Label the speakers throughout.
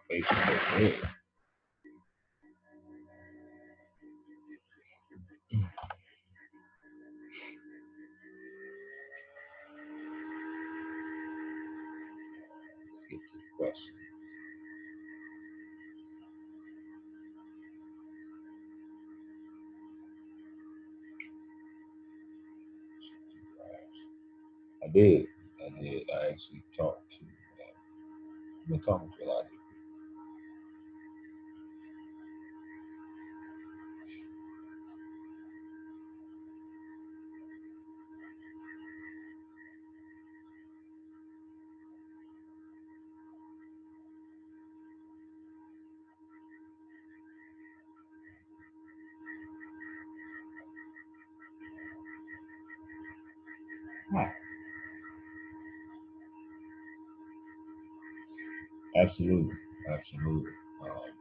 Speaker 1: Basically, yeah. Get to the question. I did. I did. I actually talked to. I've been talking to a lot of people. Huh. Absolutely. Absolutely. Um,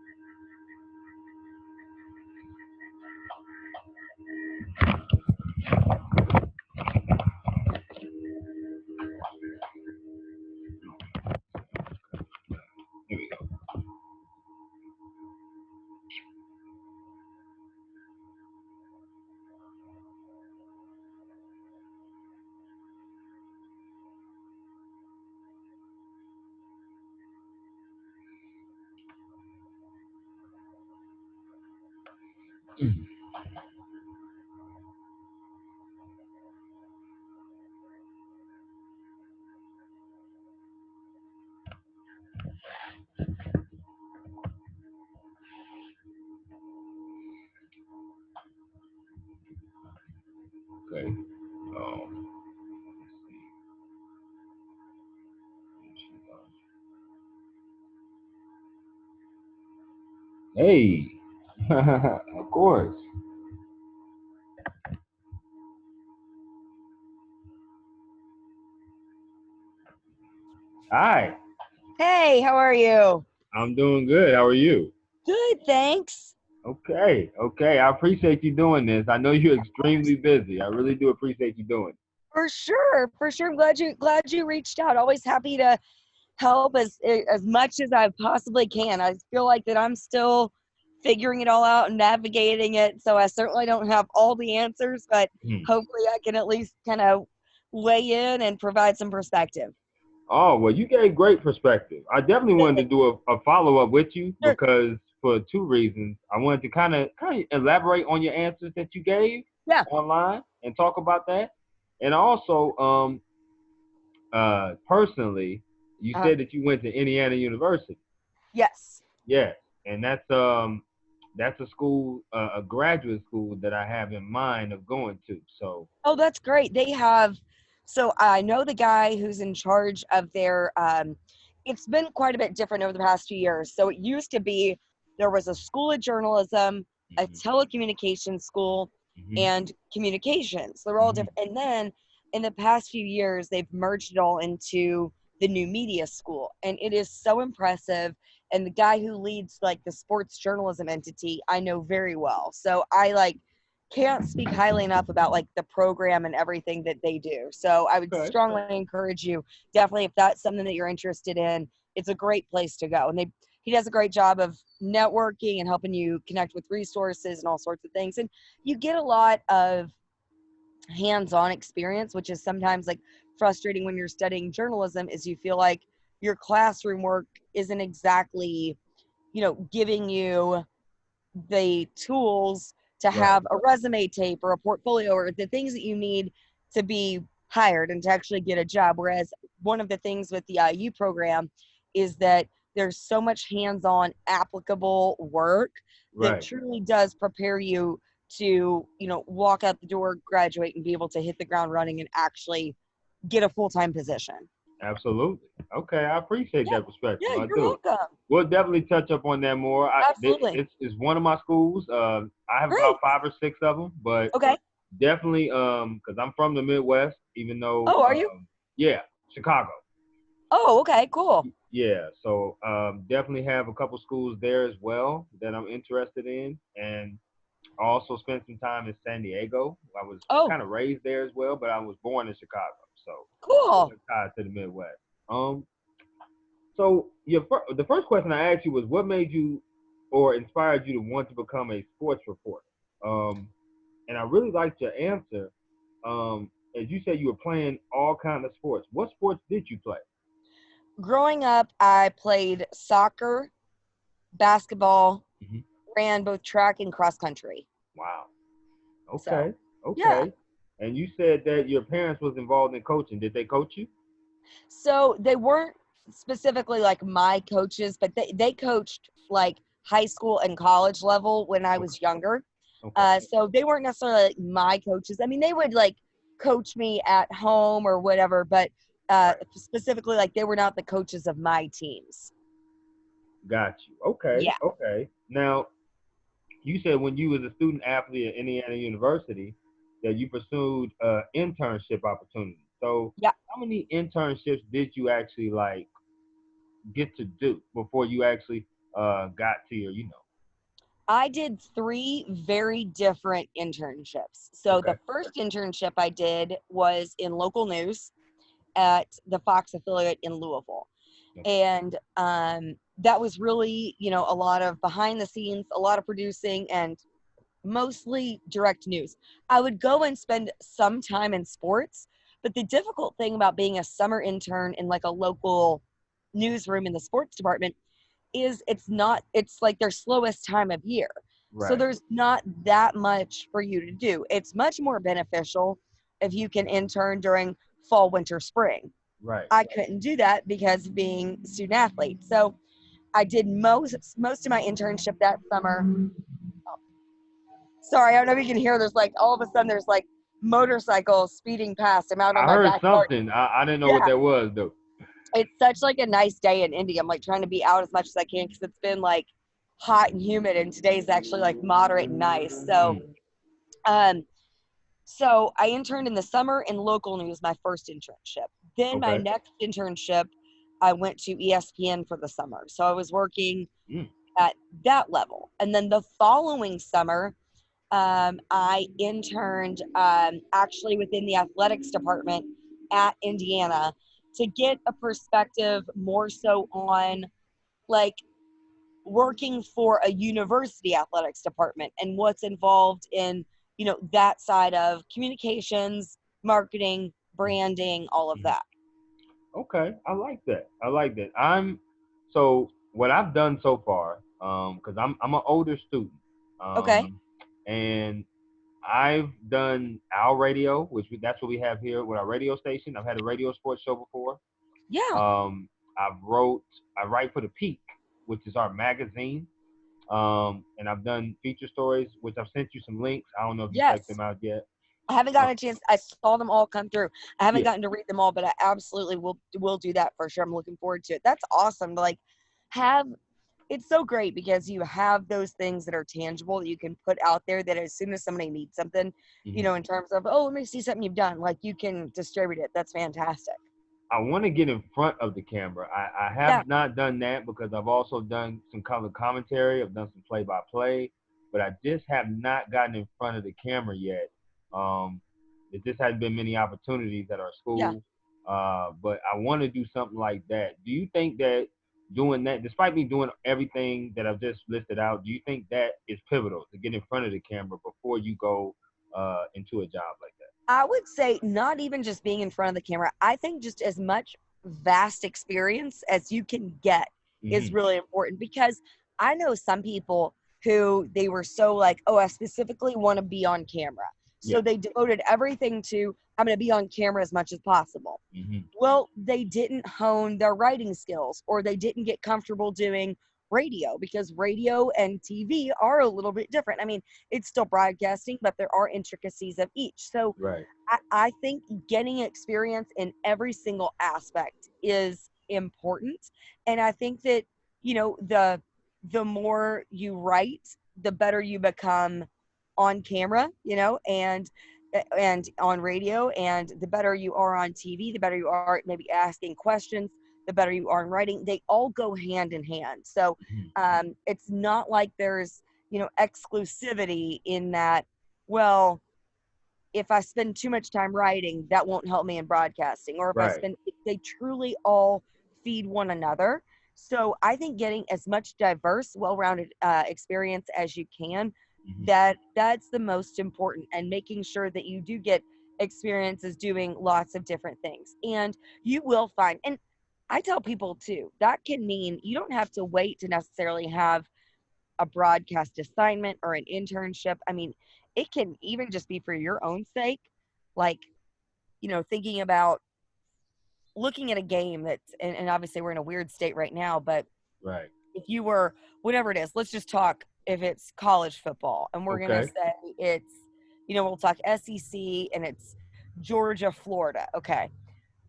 Speaker 1: Here we go. Okay. Um, hey. Of course. Hi.
Speaker 2: Hey, how are you?
Speaker 1: I'm doing good. How are you?
Speaker 2: Good, thanks.
Speaker 1: Okay. Okay. I appreciate you doing this. I know you're extremely busy. I really do appreciate you doing it.
Speaker 2: For sure, for sure. I'm glad you reached out. Always happy to help as much as I possibly can. I feel like that I'm still figuring it all out and navigating it, so I certainly don't have all the answers, but
Speaker 1: Hmm.
Speaker 2: hopefully I can at least kind of weigh in and provide some perspective.
Speaker 1: Oh, well, you gave great perspective. I definitely wanted to do a follow up with you
Speaker 2: Sure.
Speaker 1: because for two reasons. I wanted to kind of elaborate on your answers that you gave
Speaker 2: Yeah.
Speaker 1: online and talk about that. And also, personally, you
Speaker 2: Uh,
Speaker 1: said that you went to Indiana University.
Speaker 2: yes.
Speaker 1: Yes, and that's a school, a graduate school that I have in mind of going to. So,
Speaker 2: Oh, that's great. They have, so I know the guy who's in charge of their, it's been quite a bit different over the past few years. So it used to be there was a school of journalism, a
Speaker 1: hmm
Speaker 2: telecommunications school,
Speaker 1: hmm
Speaker 2: and communications. They're all
Speaker 1: hmm
Speaker 2: different. And then in the past few years, they've merged it all into the new media school. And it is so impressive. And the guy who leads like the sports journalism entity, I know very well. So I like, can't speak highly enough about like the program and everything that they do. So I would
Speaker 1: okay,
Speaker 2: strongly encourage you, definitely if that's something that you're interested in, it's a great place to go. And he does a great job of networking and helping you connect with resources and all sorts of things. And you get a lot of hands-on experience, which is sometimes like frustrating when you're studying journalism, is you feel like your classroom work isn't exactly, giving you the tools to
Speaker 1: right,
Speaker 2: have a resume tape or a portfolio or the things that you need to be hired and to actually get a job. Whereas one of the things with the IU program is that there's so much hands-on applicable work that
Speaker 1: right.
Speaker 2: truly does prepare you to, walk out the door, graduate, and be able to hit the ground running and actually get a full-time position.
Speaker 1: Absolutely. Okay, I appreciate
Speaker 2: Yeah,
Speaker 1: that perspective.
Speaker 2: yeah,
Speaker 1: I
Speaker 2: you're
Speaker 1: do.
Speaker 2: welcome.
Speaker 1: We'll definitely touch up on that more.
Speaker 2: Absolutely.
Speaker 1: It's one of my schools. I have about
Speaker 2: Great.
Speaker 1: 5 or 6 of them, but
Speaker 2: Okay.
Speaker 1: definitely because I'm from the Midwest, even though
Speaker 2: Oh, are you?
Speaker 1: yeah, Chicago.
Speaker 2: Oh, okay, cool.
Speaker 1: Yeah, so definitely have a couple schools there as well that I'm interested in, and I also spent some time in San Diego. I was
Speaker 2: Oh,
Speaker 1: kind of raised there as well, but I was born in Chicago, so
Speaker 2: cool.
Speaker 1: definitely tied to the Midwest. Um, So the first question I asked you was, what made you or inspired you to want to become a sports reporter? Um, and I really liked your answer. As you said, you were playing all kinds of sports. What sports did you play?
Speaker 2: Growing up, I played soccer, basketball,
Speaker 1: Hmm.
Speaker 2: ran both track and cross country.
Speaker 1: Wow.
Speaker 2: So,
Speaker 1: Okay.
Speaker 2: yeah.
Speaker 1: Okay. And you said that your parents was involved in coaching. Did they coach you?
Speaker 2: So they weren't specifically like my coaches, but they coached like high school and college level when I
Speaker 1: Okay.
Speaker 2: was younger.
Speaker 1: Okay.
Speaker 2: So they weren't necessarily like my coaches. I mean, they would like coach me at home or whatever, but
Speaker 1: Right.
Speaker 2: specifically like they were not the coaches of my teams.
Speaker 1: Got you. Okay.
Speaker 2: Yeah.
Speaker 1: Okay. Now, you said when you was a student athlete at Indiana University that you pursued internship opportunities. So,
Speaker 2: Yeah.
Speaker 1: how many internships did you actually like get to do before you actually got to your,
Speaker 2: I did three very different internships. So
Speaker 1: Okay.
Speaker 2: the first internship I did was in local news at the Fox affiliate in Louisville.
Speaker 1: Okay.
Speaker 2: And that was really, a lot of behind the scenes, a lot of producing, and mostly direct news. I would go and spend some time in sports, but the difficult thing about being a summer intern in like a local newsroom in the sports department is it's like their slowest time of year. So
Speaker 1: Right.
Speaker 2: there's not that much for you to do. It's much more beneficial if you can intern during fall, winter, spring.
Speaker 1: Right.
Speaker 2: I couldn't do that because of being a student athlete. So I did most of my internship that summer. Sorry, I don't know if you can hear. There's like all of a sudden there's like motorcycles speeding past. I'm out on
Speaker 1: I
Speaker 2: my
Speaker 1: heard
Speaker 2: backyard.
Speaker 1: something. I didn't know what
Speaker 2: Yeah,
Speaker 1: that was though.
Speaker 2: it's such like a nice day in India. I'm like trying to be out as much as I can because it's been like hot and humid, and today's actually like moderate and nice.
Speaker 1: Mm.
Speaker 2: Um, so I interned in the summer in local news, my first internship. Then my
Speaker 1: Okay.
Speaker 2: next internship, I went to ESPN for the summer. So I was working
Speaker 1: Mm.
Speaker 2: at that level. And then the following summer, I interned actually within the athletics department at Indiana to get a perspective more so on like working for a university athletics department and what's involved in that side of communications, marketing, branding, all of
Speaker 1: Mhm.
Speaker 2: that.
Speaker 1: Okay, I like that. I like that. So what I've done so far, because I'm an older student,
Speaker 2: Okay.
Speaker 1: um, and I've done our radio, that's what we have here with our radio station. I've had a radio sports show before.
Speaker 2: Yeah.
Speaker 1: Um, I write for the Peak, which is our magazine. And I've done feature stories, which I've sent you some links. I don't know if you checked
Speaker 2: Yes.
Speaker 1: them out yet.
Speaker 2: I haven't
Speaker 1: Uh,
Speaker 2: gotten a chance. I saw them all come through. I haven't
Speaker 1: yeah,
Speaker 2: gotten to read them all, but I absolutely will do that for sure. I'm looking forward to it. That's awesome to like have. It's so great because you have those things that are tangible that you can put out there that as soon as somebody needs something,
Speaker 1: hmm,
Speaker 2: in terms of, oh, let me see something you've done, like you can distribute it. That's fantastic.
Speaker 1: I want to get in front of the camera. I
Speaker 2: Yeah.
Speaker 1: have not done that because I've also done some color commentary. I've done some play by play, but I just have not gotten in front of the camera yet. Um, there just hasn't been many opportunities at our
Speaker 2: Yeah.
Speaker 1: school. But I want to do something like that. Do you think that doing that, despite me doing everything that I've just listed out, do you think that is pivotal to get in front of the camera before you go into a job like that?
Speaker 2: I would say not even just being in front of the camera. I think just as much vast experience as you can get is
Speaker 1: Hmm.
Speaker 2: really important because I know some people who they were so like, oh, I specifically want to be on camera. So
Speaker 1: Yeah.
Speaker 2: they devoted everything to, I'm going to be on camera as much as possible.
Speaker 1: Hmm.
Speaker 2: Well, they didn't hone their writing skills or they didn't get comfortable doing radio because radio and TV are a little bit different. I mean, it's still broadcasting, but there are intricacies of each. So
Speaker 1: Right.
Speaker 2: I think getting experience in every single aspect is important. And I think that, the more you write, the better you become on camera, and on radio, and the better you are on TV, the better you are at maybe asking questions, the better you are in writing. They all go hand in hand. So
Speaker 1: Mhm.
Speaker 2: it's not like there's, exclusivity in that, well, if I spend too much time writing, that won't help me in broadcasting. Or if I
Speaker 1: Right.
Speaker 2: spend, they truly all feed one another. So I think getting as much diverse, well-rounded experience as you can,
Speaker 1: Hmm.
Speaker 2: that's the most important, and making sure that you do get experiences doing lots of different things. And you will find, and I tell people too, that can mean you don't have to wait to necessarily have a broadcast assignment or an internship. I mean, it can even just be for your own sake, like, thinking about looking at a game that's, and obviously we're in a weird state right now, but
Speaker 1: Right.
Speaker 2: if you were, whatever it is, let's just talk if it's college football and we're going to
Speaker 1: Okay.
Speaker 2: say it's, we'll talk SEC and it's Georgia, Florida. Okay.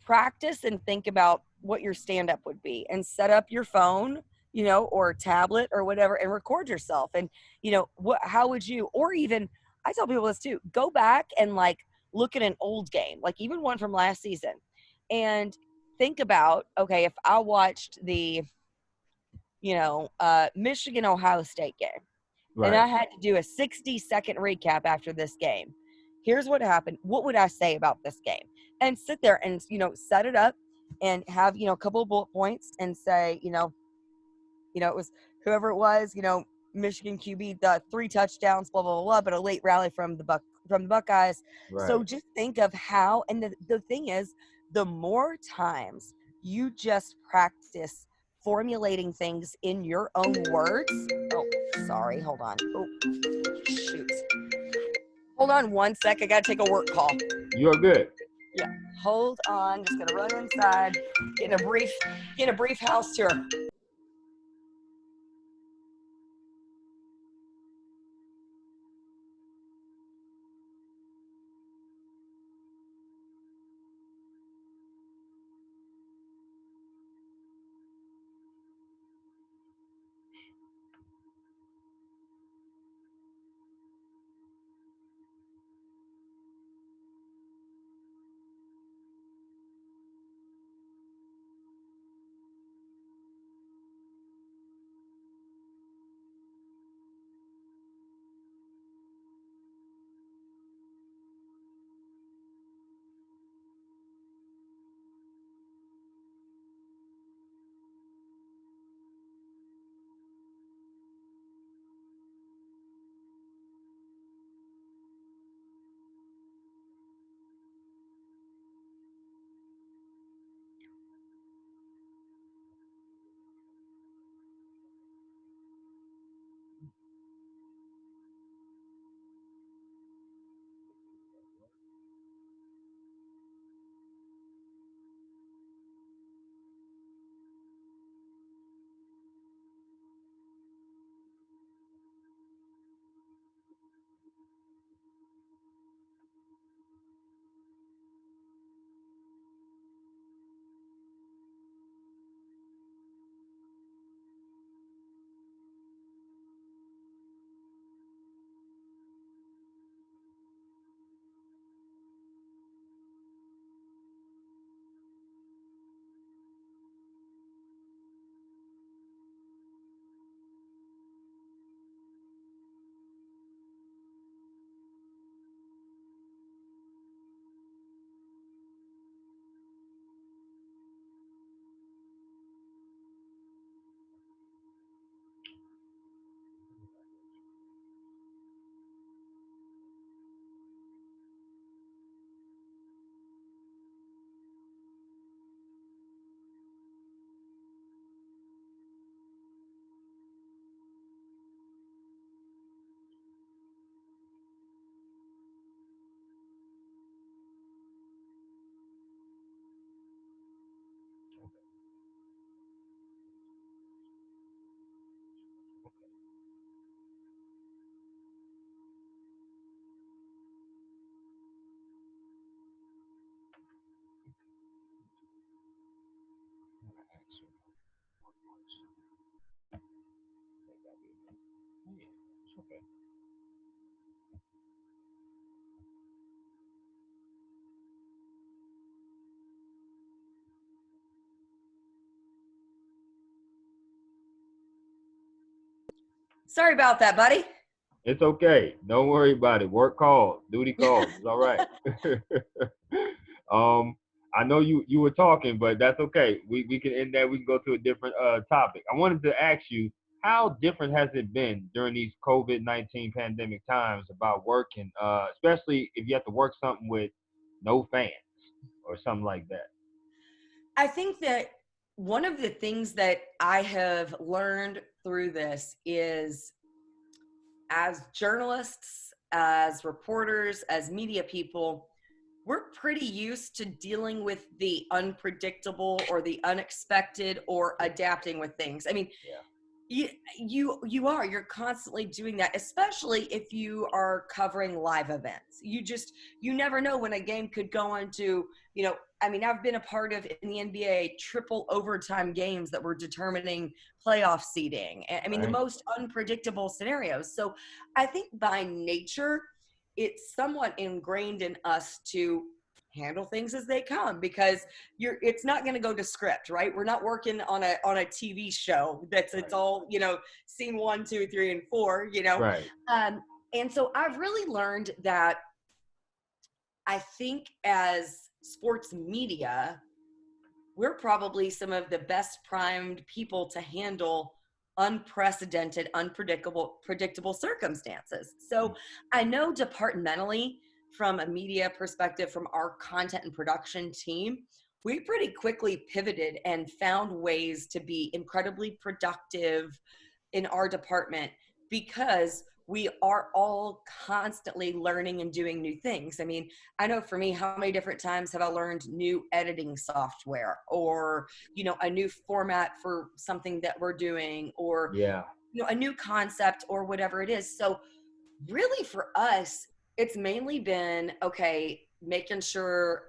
Speaker 2: Practice and think about what your stand up would be and set up your phone, or tablet or whatever, and record yourself. And, how would you, or even, I tell people this too, go back and like look at an old game, like even one from last season, and think about, okay, if I watched the, Michigan Ohio State game, and
Speaker 1: Right.
Speaker 2: I had to do a 60-second recap after this game. Here's what happened. What would I say about this game? And sit there and, set it up and have, a couple of bullet points and say, it was whoever it was, Michigan QB, the 3 touchdowns, blah, blah, blah, blah, but a late rally from the Buckeyes. So
Speaker 1: Right.
Speaker 2: just think of how, and the thing is, the more times you just practice formulating things in your own words. Oh, sorry. Hold on. Oh, shoot. Hold on one sec. I got to take a work call.
Speaker 1: You're good.
Speaker 2: Yeah. Hold on. Just going to run inside, getting a brief house tour.
Speaker 1: Okay.
Speaker 2: Sorry about that, buddy.
Speaker 1: It's okay. Don't worry about it. Work calls, duty calls. It's all right. um, I know you were talking, but that's okay. We can end that. We can go to a different topic. I wanted to ask you, how different has it been during these COVID-19 pandemic times about working, especially if you have to work something with no fans or something like that?
Speaker 2: I think that one of the things that I have learned through this is, as journalists, as reporters, as media people, we're pretty used to dealing with the unpredictable or the unexpected or adapting with things. I mean,
Speaker 1: Yeah.
Speaker 2: you're constantly doing that, especially if you are covering live events. You never know when a game could go into, I mean, I've been a part of, in the NBA, triple overtime games that were determining playoff seeding. I mean, the
Speaker 1: Right.
Speaker 2: most unpredictable scenarios. So I think by nature, it's somewhat ingrained in us to handle things as they come, because it's not going to go to script, right? We're not working on a TV show that's
Speaker 1: Right.
Speaker 2: it's all, scene 1, 2, 3, and 4,
Speaker 1: Right.
Speaker 2: and so I've really learned that I think as sports media, we're probably some of the best primed people to handle unprecedented, predictable circumstances. So I know departmentally, from a media perspective, from our content and production team, we pretty quickly pivoted and found ways to be incredibly productive in our department, because we are all constantly learning and doing new things. I mean, I know for me, how many different times have I learned new editing software, or, a new format for something that we're doing, or,
Speaker 1: Yeah.
Speaker 2: a new concept, or whatever it is. So really for us, it's mainly been, okay, making sure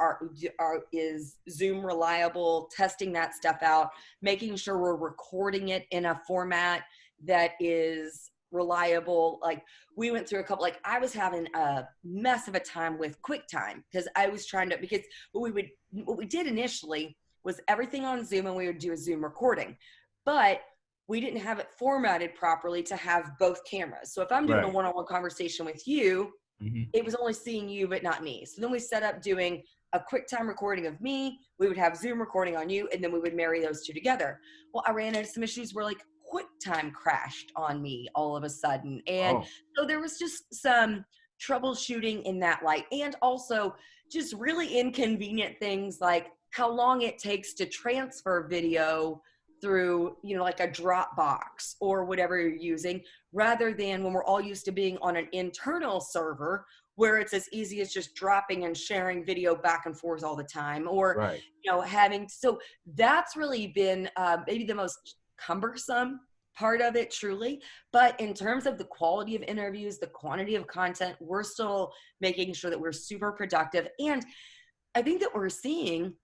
Speaker 2: is Zoom reliable, testing that stuff out, making sure we're recording it in a format that is reliable. Like, we went through a couple, like, I was having a mess of a time with QuickTime, because I was trying to, because what we did initially was everything on Zoom, and we would do a Zoom recording, but we didn't have it formatted properly to have both cameras. So if I'm doing a
Speaker 1: Right.
Speaker 2: one-on-one conversation with you,
Speaker 1: Hmm.
Speaker 2: it was only seeing you, but not me. So then we set up doing a QuickTime recording of me. We would have Zoom recording on you, and then we would marry those two together. Well, I ran into some issues where, like, QuickTime crashed on me all of a sudden. And
Speaker 1: Oh.
Speaker 2: so there was just some troubleshooting in that light. And also just really inconvenient things, like how long it takes to transfer video through, like a Dropbox or whatever you're using, rather than when we're all used to being on an internal server where it's as easy as just dropping and sharing video back and forth all the time, or,
Speaker 1: Right.
Speaker 2: so that's really been maybe the most cumbersome part of it, truly. But in terms of the quality of interviews, the quantity of content, we're still making sure that we're super productive. And I think that we're seeing,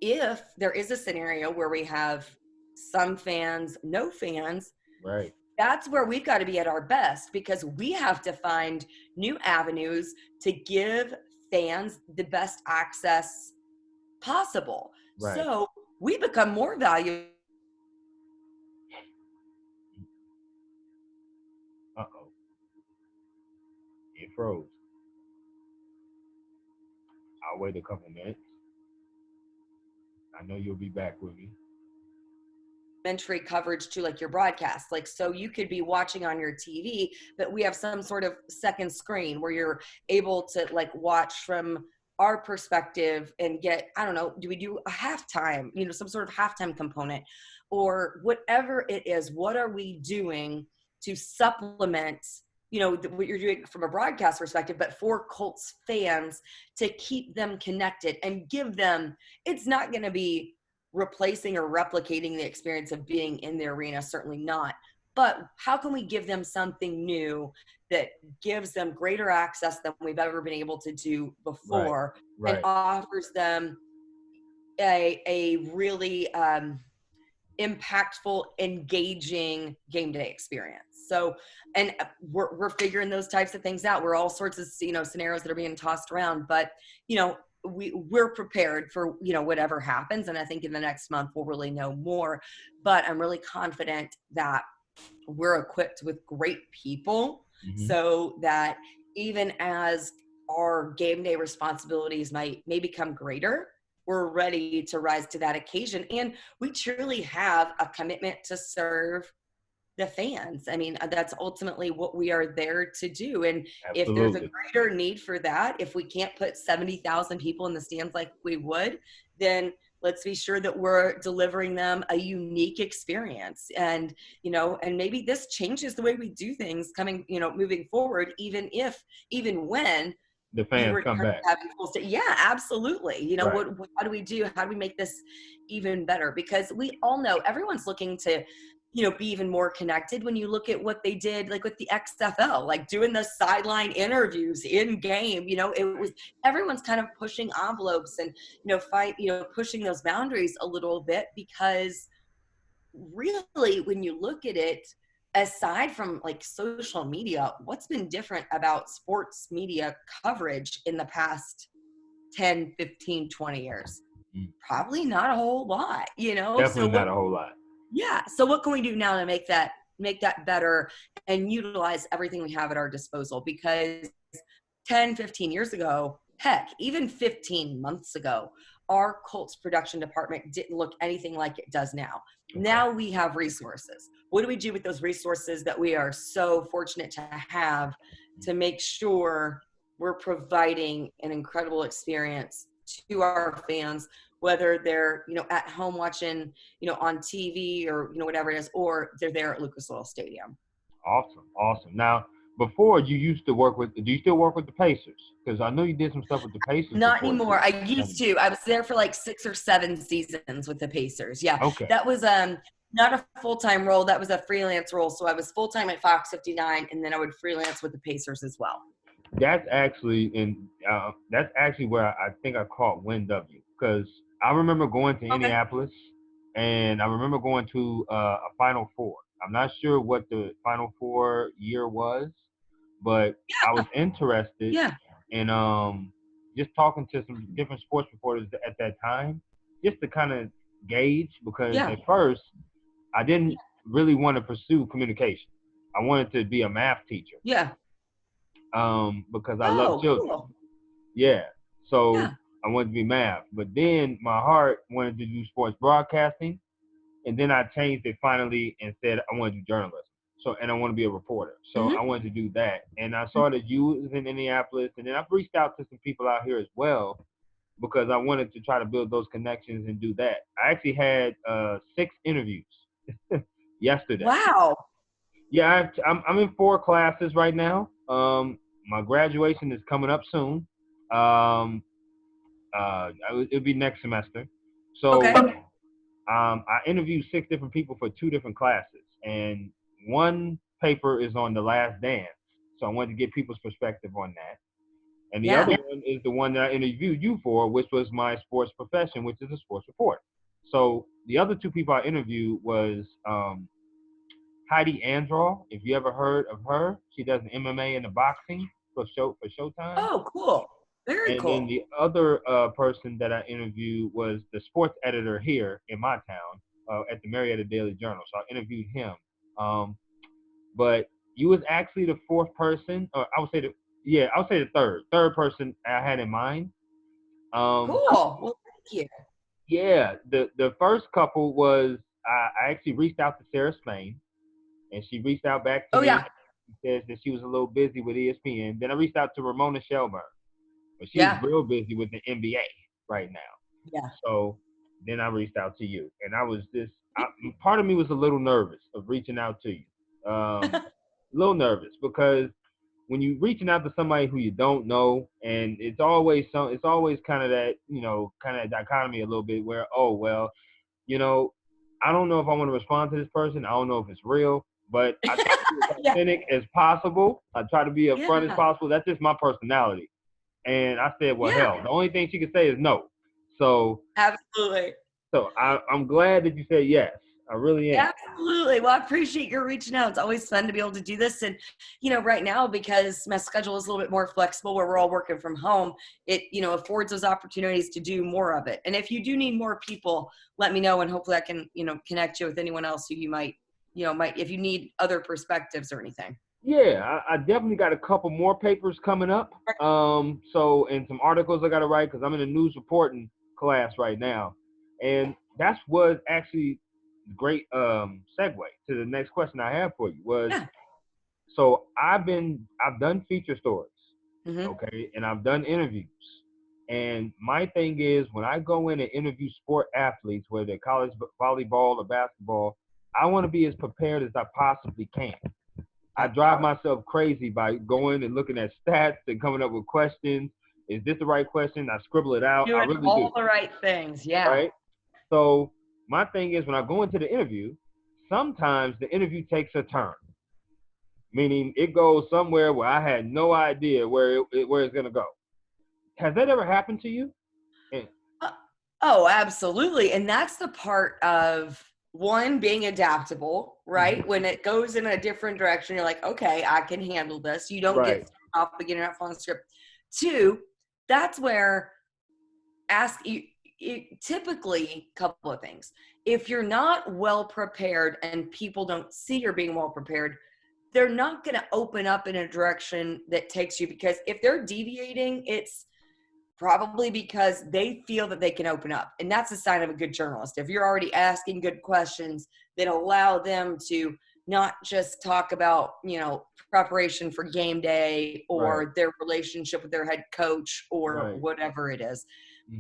Speaker 2: if there is a scenario where we have some fans, no fans,
Speaker 1: Right.
Speaker 2: that's where we've got to be at our best, because we have to find new avenues to give fans the best access possible.
Speaker 1: Right.
Speaker 2: So we become more valuable.
Speaker 1: Uh-oh. It froze. I'll wait a couple minutes. I know you'll be back with me.
Speaker 2: Commentary coverage to, like, your broadcast, like, so you could be watching on your TV, but we have some sort of second screen where you're able to, like, watch from our perspective and get, I don't know, do we do a halftime, some sort of halftime component, or whatever it is? What are we doing to supplement, what you're doing from a broadcast perspective, but for Colts fans, to keep them connected and give them, it's not going to be replacing or replicating the experience of being in the arena, certainly not. But how can we give them something new that gives them greater access than we've ever been able to do
Speaker 1: Right.
Speaker 2: before, and
Speaker 1: Right.
Speaker 2: offers them a really impactful, engaging game day experience? So, and we're figuring those types of things out. We're all sorts of, scenarios that are being tossed around, but, we're prepared for, whatever happens. And I think in the next month we'll really know more, but I'm really confident that we're equipped with great people,
Speaker 1: Hmm.
Speaker 2: so that even as our game day responsibilities may become greater,
Speaker 3: we're ready to rise to that occasion. And we truly have a commitment to serve the fans. I mean, that's ultimately what we are there to do. And if there's a
Speaker 1: Absolutely.
Speaker 3: greater need for that, if we can't put 70,000 people in the stands like we would, then let's be sure that we're delivering them a unique experience. And, and maybe this changes the way we do things moving forward, even when
Speaker 1: The
Speaker 3: you
Speaker 1: fans come
Speaker 3: return to
Speaker 1: back.
Speaker 3: having full state. Yeah, absolutely.
Speaker 1: Right.
Speaker 3: How do we do? How do we make this even better? Because we all know everyone's looking to, be even more connected. When you look at what they did, like with the XFL, like doing the sideline interviews in game, it was, everyone's kind of pushing envelopes and, pushing those boundaries a little bit, because really, when you look at it, aside from like social media, what's been different about sports media coverage in the past 10, 15, 20 years?
Speaker 1: Mm.
Speaker 3: Probably not a whole lot,
Speaker 1: Definitely
Speaker 3: so
Speaker 1: not a whole lot.
Speaker 3: so what can we do now to make that better and utilize everything we have at our disposal? Because 10, 15 years ago, heck, even 15 months ago, our Colts production department didn't look anything like it does now.
Speaker 1: Okay.
Speaker 3: Now we have resources. What do we do with those resources that we are so fortunate to have to make sure we're providing an incredible experience to our fans, whether they're, at home watching, on TV or, whatever it is, or they're there at Lucas Oil Stadium?
Speaker 1: Awesome. Now, before you used to work with, do you still work with the Pacers? Because I know you did some stuff with the Pacers.
Speaker 3: Not anymore. I used to. I was there for like 6 or 7 seasons with the Pacers. Yeah.
Speaker 1: Okay.
Speaker 3: That was not a full-time role. That was a freelance role. So I was full-time at Fox 59, and then I would freelance with the Pacers as well.
Speaker 1: That's actually where I think I caught wind of you, because I remember going to Indianapolis, and I remember going to a Final Four. I'm not sure what the Final Four year was, but I was interested in just talking to some different sports reporters at that time, just to kind of gauge, because at first I didn't really want to pursue communication. I wanted to be a math teacher.
Speaker 3: Yeah.
Speaker 1: Because I love children.
Speaker 3: Cool.
Speaker 1: Yeah. So I wanted to be math. But then my heart wanted to do sports broadcasting. And then I changed it finally and said I want to do journalism. So, and I want to be a reporter. So I wanted to do that. And I saw that you was in Indianapolis. And then I've reached out to some people out here as well, because I wanted to try to build those connections and do that. I actually had 6 interviews yesterday.
Speaker 3: Wow.
Speaker 1: Yeah, I'm in 4 classes right now. My graduation is coming up soon. It'll be next semester. So I interviewed 6 different people for 2 different classes, and one paper is on The Last Dance. So I wanted to get people's perspective on that. And the other one is the one that I interviewed you for, which was my sports profession, which is a sports report. So the other 2 people I interviewed was Heidi Androl, if you ever heard of her. She does an MMA and the boxing for Showtime.
Speaker 3: Oh, cool. Very cool.
Speaker 1: And then the other person that I interviewed was the sports editor here in my town at the Marietta Daily Journal. So I interviewed him. But you was actually the 4th person, or I would say the third person I had in mind.
Speaker 3: Cool. Well, thank you.
Speaker 1: Yeah, the first couple was I actually reached out to Sarah Spain. And she reached out back to me.
Speaker 3: Yeah.
Speaker 1: She says that she was a little busy with ESPN. Then I reached out to Ramona Shelburne, but she's real busy with the NBA right now.
Speaker 3: Yeah.
Speaker 1: So then I reached out to you, and I was part of me was a little nervous of reaching out to you. A little nervous, because when you're reaching out to somebody who you don't know, and it's always kind of that, kind of dichotomy a little bit where, I don't know if I want to respond to this person. I don't know if it's real. But I try to be as authentic as possible. I try to be upfront as possible. That's just my personality. And I said, well, hell, the only thing she could say is no. So
Speaker 3: absolutely.
Speaker 1: So I'm glad that you said yes. I really am.
Speaker 3: Absolutely. Well, I appreciate your reaching out. It's always fun to be able to do this. And, right now, because my schedule is a little bit more flexible where we're all working from home, it, affords those opportunities to do more of it. And if you do need more people, let me know. And hopefully I can, connect you with anyone else who you might, if you need other perspectives or anything.
Speaker 1: Yeah, I definitely got a couple more papers coming up. And some articles I got to write, because I'm in the news reporting class right now, and that's was actually great segue to the next question I have for you was
Speaker 3: Yeah.
Speaker 1: so I've done feature stories,
Speaker 3: Mm-hmm.
Speaker 1: okay, and I've done interviews. And my thing is when I go in and interview sport athletes, whether they're college volleyball or basketball, I want to be as prepared as I possibly can. I drive myself crazy by going and looking at stats and coming up with questions. Is this the right question? I scribble it out. I
Speaker 3: Doing
Speaker 1: really
Speaker 3: all
Speaker 1: do.
Speaker 3: the right things. Yeah.
Speaker 1: Right? So my thing is when I go into the interview, sometimes the interview takes a turn, meaning it goes somewhere where I had no idea where it's going to go. Has that ever happened to you? And,
Speaker 3: Oh, absolutely. And that's the part of one being adaptable, right? When it goes in a different direction, you're like, okay, I can handle this. You don't
Speaker 1: right.
Speaker 3: get off beginning off on the script. Two, that's where typically a couple of things. If you're not well prepared and people don't see you're being well prepared, they're not going to open up in a direction that takes you, because if they're deviating, it's probably because they feel that they can open up. And that's a sign of a good journalist. If you're already asking good questions that allow them to not just talk about, preparation for game day or their relationship with their head coach or whatever it is.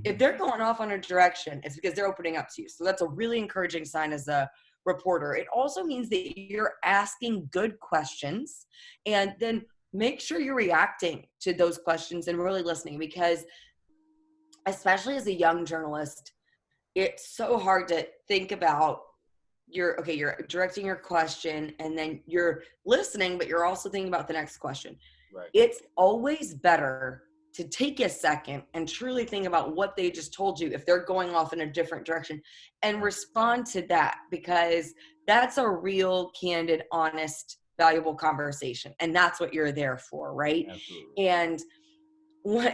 Speaker 3: If they're going off on a direction, it's because they're opening up to you. So that's a really encouraging sign as a reporter. It also means that you're asking good questions, and then make sure you're reacting to those questions and really listening, because especially as a young journalist, it's so hard to think about you're directing your question and then you're listening, but you're also thinking about the next question.
Speaker 1: Right.
Speaker 3: It's always better to take a second and truly think about what they just told you if they're going off in a different direction, and respond to that, because that's a real, candid, honest, valuable conversation. And that's what you're there for, right?
Speaker 1: Absolutely.
Speaker 3: And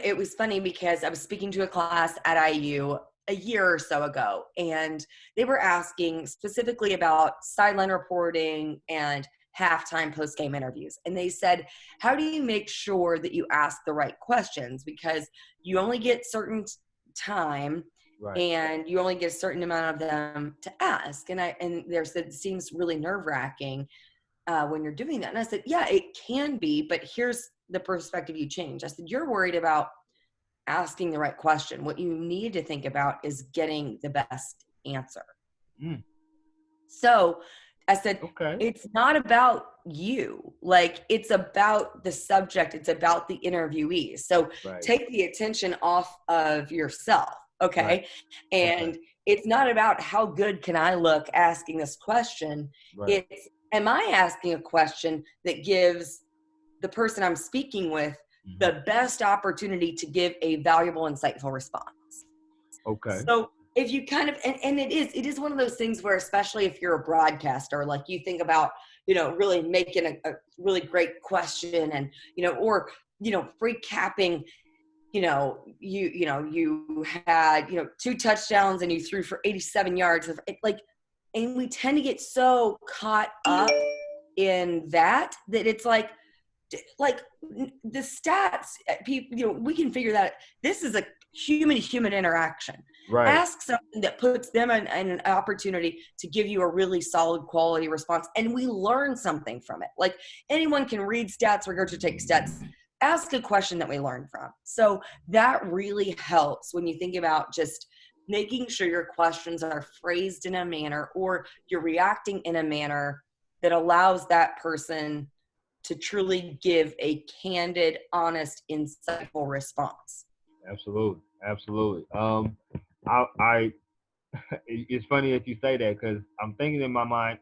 Speaker 3: it was funny because I was speaking to a class at IU a year or so ago, and they were asking specifically about sideline reporting and halftime post-game interviews. And they said, how do you make sure that you ask the right questions? Because you only get certain time, and you only get a certain amount of them to ask. And they said, it seems really nerve-wracking when you're doing that. And I said, yeah, it can be, but here's the perspective you change. I said, you're worried about asking the right question. What you need to think about is getting the best answer. So I said, It's not about you. Like, it's about the subject. It's about the interviewee. So take the attention off of yourself. Okay. And it's not about how good can I look asking this question. It's, am I asking a question that gives the person I'm speaking with the best opportunity to give a valuable, insightful response?
Speaker 1: Okay.
Speaker 3: So if you kind of, and it is one of those things where, especially if you're a broadcaster, like you think about, really making a really great question, and, or, recapping, you had, 2 touchdowns and you threw for 87 yards of like, and we tend to get so caught up in that it's like the stats, people, we can figure that this is a human interaction. Ask something that puts them in an opportunity to give you a really solid quality response, and we learn something from it. Like, anyone can read stats, regurgitate stats. Ask a question that we learn from. So that really helps when you think about just making sure your questions are phrased in a manner, or you're reacting in a manner that allows that person to truly give a candid, honest, insightful response.
Speaker 1: Absolutely. I it's funny that you say that, because I'm thinking in my mind,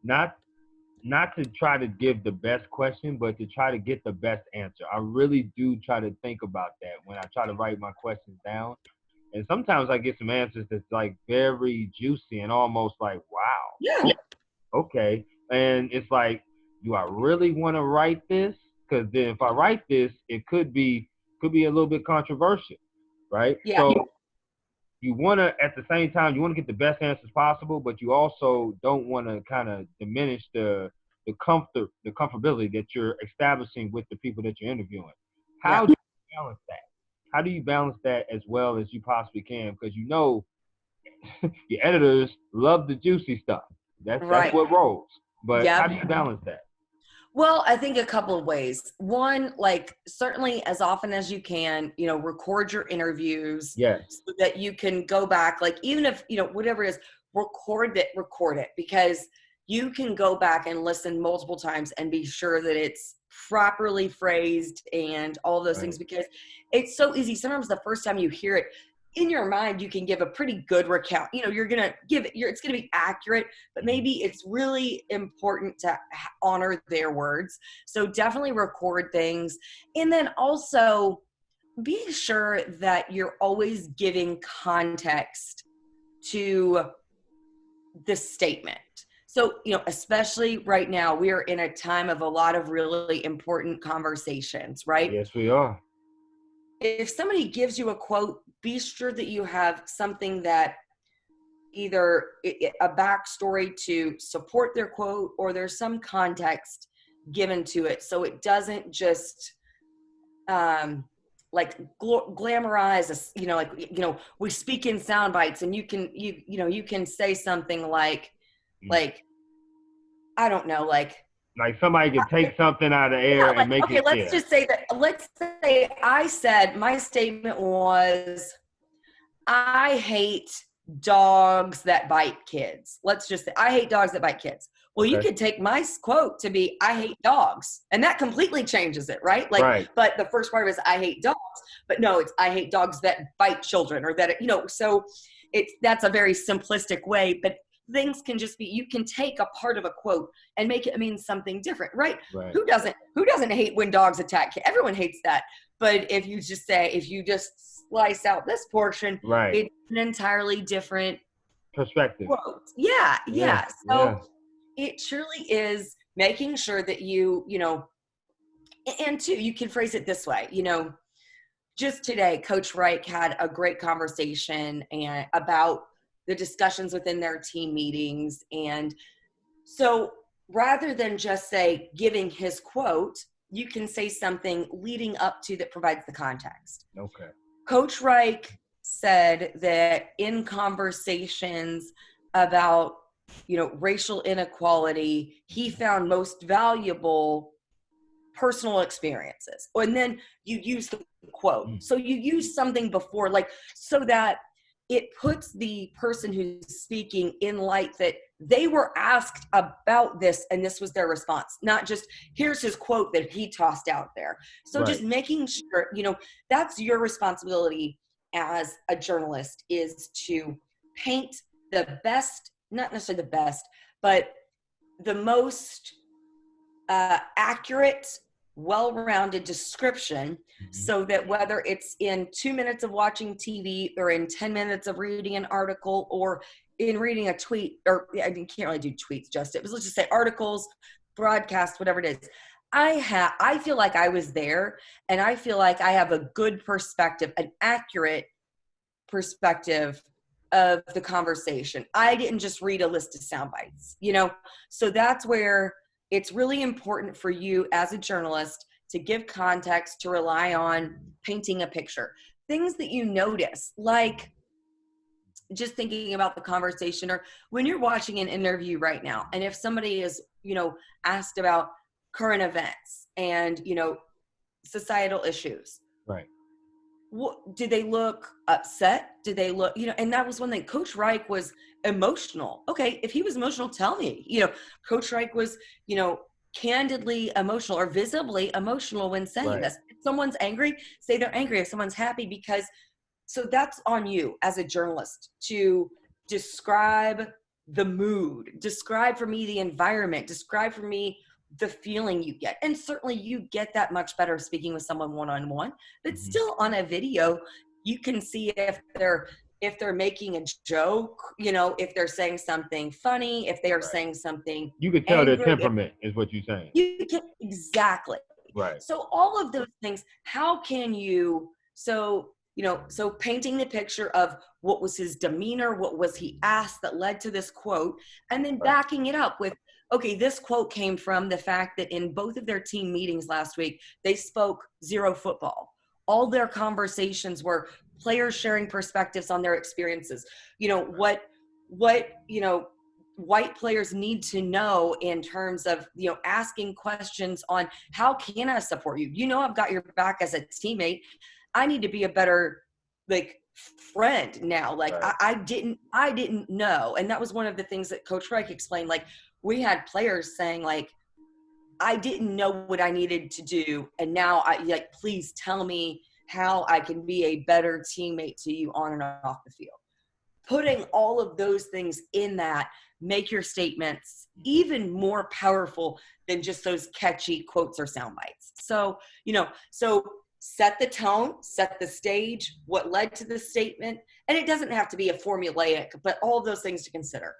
Speaker 1: not to try to give the best question, but to try to get the best answer. I really do try to think about that when I try to write my questions down. And sometimes I get some answers that's like very juicy and almost like, wow.
Speaker 3: Yeah.
Speaker 1: Okay. And it's like, do I really want to write this? Because then if I write this, it could be a little bit controversial, right?
Speaker 3: Yeah.
Speaker 1: So you want to, at the same time, you want to get the best answers possible, but you also don't want to kind of diminish the comfortability that you're establishing with the people that you're interviewing. How do you balance that? how do you balance that as well as you possibly can? Because your editors love the juicy stuff. That's
Speaker 3: Right.
Speaker 1: what rolls. But how
Speaker 3: Yep.
Speaker 1: do you balance that?
Speaker 3: Well, I think a couple of ways. One, like certainly as often as you can, record your interviews
Speaker 1: Yes.
Speaker 3: so that you can go back, like even if, whatever it is, record it because you can go back and listen multiple times and be sure that it's properly phrased and all those things, because it's so easy. Sometimes the first time you hear it, in your mind, you can give a pretty good recount. You're going to give it, it's going to be accurate, but maybe it's really important to honor their words. So definitely record things. And then also be sure that you're always giving context to the statement. So, especially right now, we are in a time of a lot of really important conversations, right?
Speaker 1: Yes, we are.
Speaker 3: If somebody gives you a quote, be sure that you have something that either a backstory to support their quote or there's some context given to it. So it doesn't just glamorize, we speak in sound bites and you can say something like, I don't know, like
Speaker 1: somebody can take something out of the air and make it.
Speaker 3: Let's just say that. Let's say I said my statement was, I hate dogs that bite kids. Let's just say I hate dogs that bite kids. Well, you could take my quote to be, I hate dogs. And that completely changes it, right? But the first part was, I hate dogs. But no, it's, I hate dogs that bite children or that, so that's a very simplistic way. But things can just be, you can take a part of a quote and make it mean something different, right? Who doesn't hate when dogs attack kids? Everyone hates that. But if you just slice out this portion, it's an entirely different
Speaker 1: perspective.
Speaker 3: Quote. Yeah. So it truly is making sure that and two, you can phrase it this way, just today, Coach Reich had a great conversation about the discussions within their team meetings. And so rather than just say giving his quote, you can say something leading up to that provides the context.
Speaker 1: Okay.
Speaker 3: Coach Reich said that in conversations about, racial inequality, he found most valuable personal experiences. And then you use the quote. So you use something before, so that it puts the person who's speaking in light that they were asked about this and this was their response, not just here's his quote that he tossed out there. So just making sure, that's your responsibility as a journalist, is to paint the best, not necessarily the best, but the most accurate, well-rounded description, so that whether it's in 2 minutes of watching TV or in 10 minutes of reading an article or in reading a tweet, or I can't really do tweets justice, but let's just say articles, broadcasts, whatever it is. I feel like I was there, and I feel like I have a good perspective, an accurate perspective of the conversation. I didn't just read a list of sound bites, so that's where it's really important for you as a journalist to give context, to rely on painting a picture. Things that you notice, like just thinking about the conversation, or when you're watching an interview right now, and if somebody is, asked about current events and, societal issues.
Speaker 1: Right.
Speaker 3: Did they look upset? Did they look, and that was one thing. Coach Reich was emotional. Okay, if he was emotional, tell me. Coach Reich was, candidly emotional or visibly emotional when saying this. If someone's angry, say they're angry. If someone's happy, so that's on you as a journalist to describe the mood, describe for me the environment, describe for me the feeling you get. And certainly you get that much better speaking with someone one-on-one, but still on a video, you can see if they're making a joke, if they're saying something funny, if they are saying something
Speaker 1: you can tell angry, their temperament is what you're saying.
Speaker 3: You can, exactly.
Speaker 1: Right.
Speaker 3: So all of those things, how can you, so painting the picture of what was his demeanor, what was he asked that led to this quote, and then backing it up with, okay, this quote came from the fact that in both of their team meetings last week, they spoke zero football. All their conversations were players sharing perspectives on their experiences. What white players need to know in terms of, asking questions on how can I support you? I've got your back as a teammate. I need to be a better friend now. Right. I didn't know. And that was one of the things that Coach Reich explained. We had players saying I didn't know what I needed to do. And now please tell me how I can be a better teammate to you on and off the field. Putting all of those things in that make your statements even more powerful than just those catchy quotes or sound bites. So set the tone, set the stage, what led to the statement. And it doesn't have to be a formulaic, but all of those things to consider.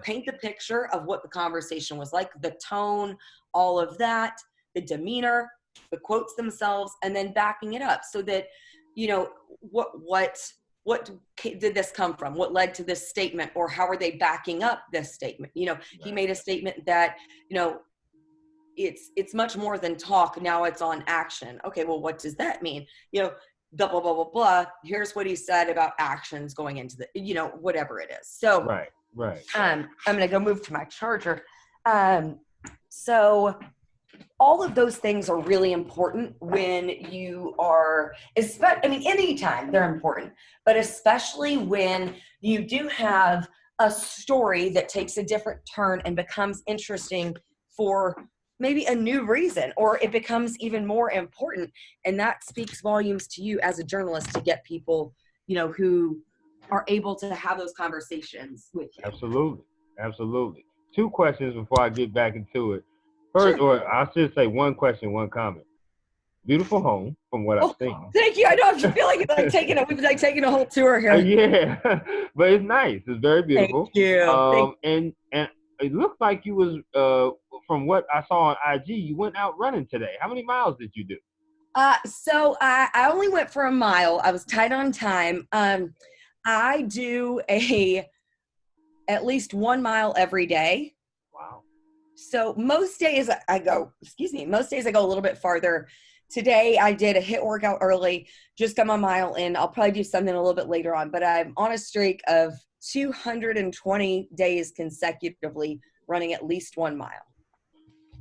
Speaker 3: Paint the picture of what the conversation was like, the tone, all of that, the demeanor, the quotes themselves, and then backing it up so that, what did this come from? What led to this statement, or how are they backing up this statement? He made a statement that, it's much more than talk. Now it's on action. Okay, well, what does that mean? Blah, blah, blah, blah, blah. Here's what he said about actions going into the, whatever it is. So,
Speaker 1: right.
Speaker 3: I'm going to go move to my charger. So all of those things are really important when you are, anytime they're important, but especially when you do have a story that takes a different turn and becomes interesting for maybe a new reason, or it becomes even more important. And that speaks volumes to you as a journalist to get people, who are able to have those conversations with you.
Speaker 1: Absolutely. 2 questions before I get back into it. First, sure. Or I should say 1 question, 1 comment. Beautiful home, from what I've seen.
Speaker 3: Thank you. I know. I feel like we've taking a whole tour here.
Speaker 1: Yeah, but it's nice. It's very beautiful.
Speaker 3: Thank you.
Speaker 1: And it looks like you was from what I saw on IG, you went out running today. How many miles did you do?
Speaker 3: So I only went for a mile. I was tight on time. I do at least 1 mile every day.
Speaker 1: Wow.
Speaker 3: So most days I go a little bit farther. Today I did a HIIT workout early, just got my mile in. I'll probably do something a little bit later on, but I'm on a streak of 220 days consecutively running at least 1 mile.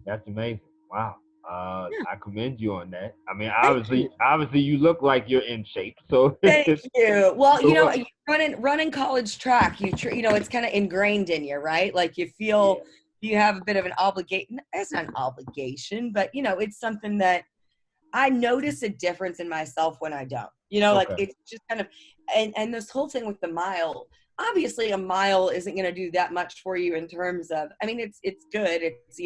Speaker 1: That's amazing. Wow. I commend you on that. Obviously you look like you're in shape. So
Speaker 3: thank you. Well, running college track, it's kind of ingrained in you, right? You feel you have a bit of an obligation. It's not an obligation, but it's something that I notice a difference in myself when I don't. It's just kind of, and this whole thing with the mile. Obviously, a mile isn't going to do that much for you in terms of. It's good. It's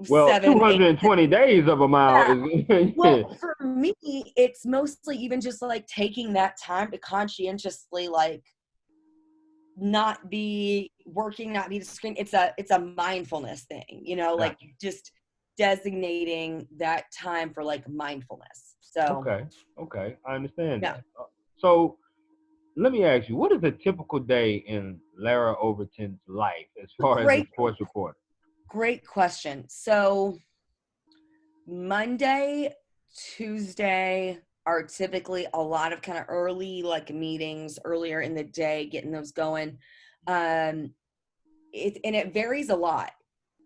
Speaker 1: 220 days of a mile is.
Speaker 3: Well, for me, it's mostly even just taking that time to conscientiously not be working, not be screen. It's a mindfulness thing, just designating that time for mindfulness. So
Speaker 1: okay, I understand that. So let me ask you, what is a typical day in Larra Overton's life as far as a sports reporter?
Speaker 3: Great question. So Monday, Tuesday are typically a lot of kind of early meetings earlier in the day, getting those going. It varies a lot.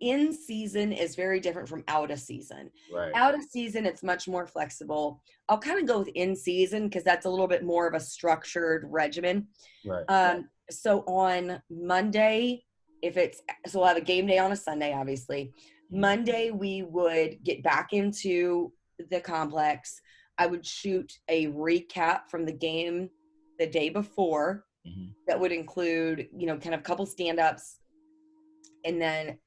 Speaker 3: In season is very different from out of season.
Speaker 1: Right.
Speaker 3: Out of season, it's much more flexible. I'll kind of go with in season because that's a little bit more of a structured regimen.
Speaker 1: Right.
Speaker 3: So on Monday, we'll have a game day on a Sunday, obviously. Monday, we would get back into the complex. I would shoot a recap from the game the day before.
Speaker 1: Mm-hmm.
Speaker 3: That would include, kind of a couple stand-ups and then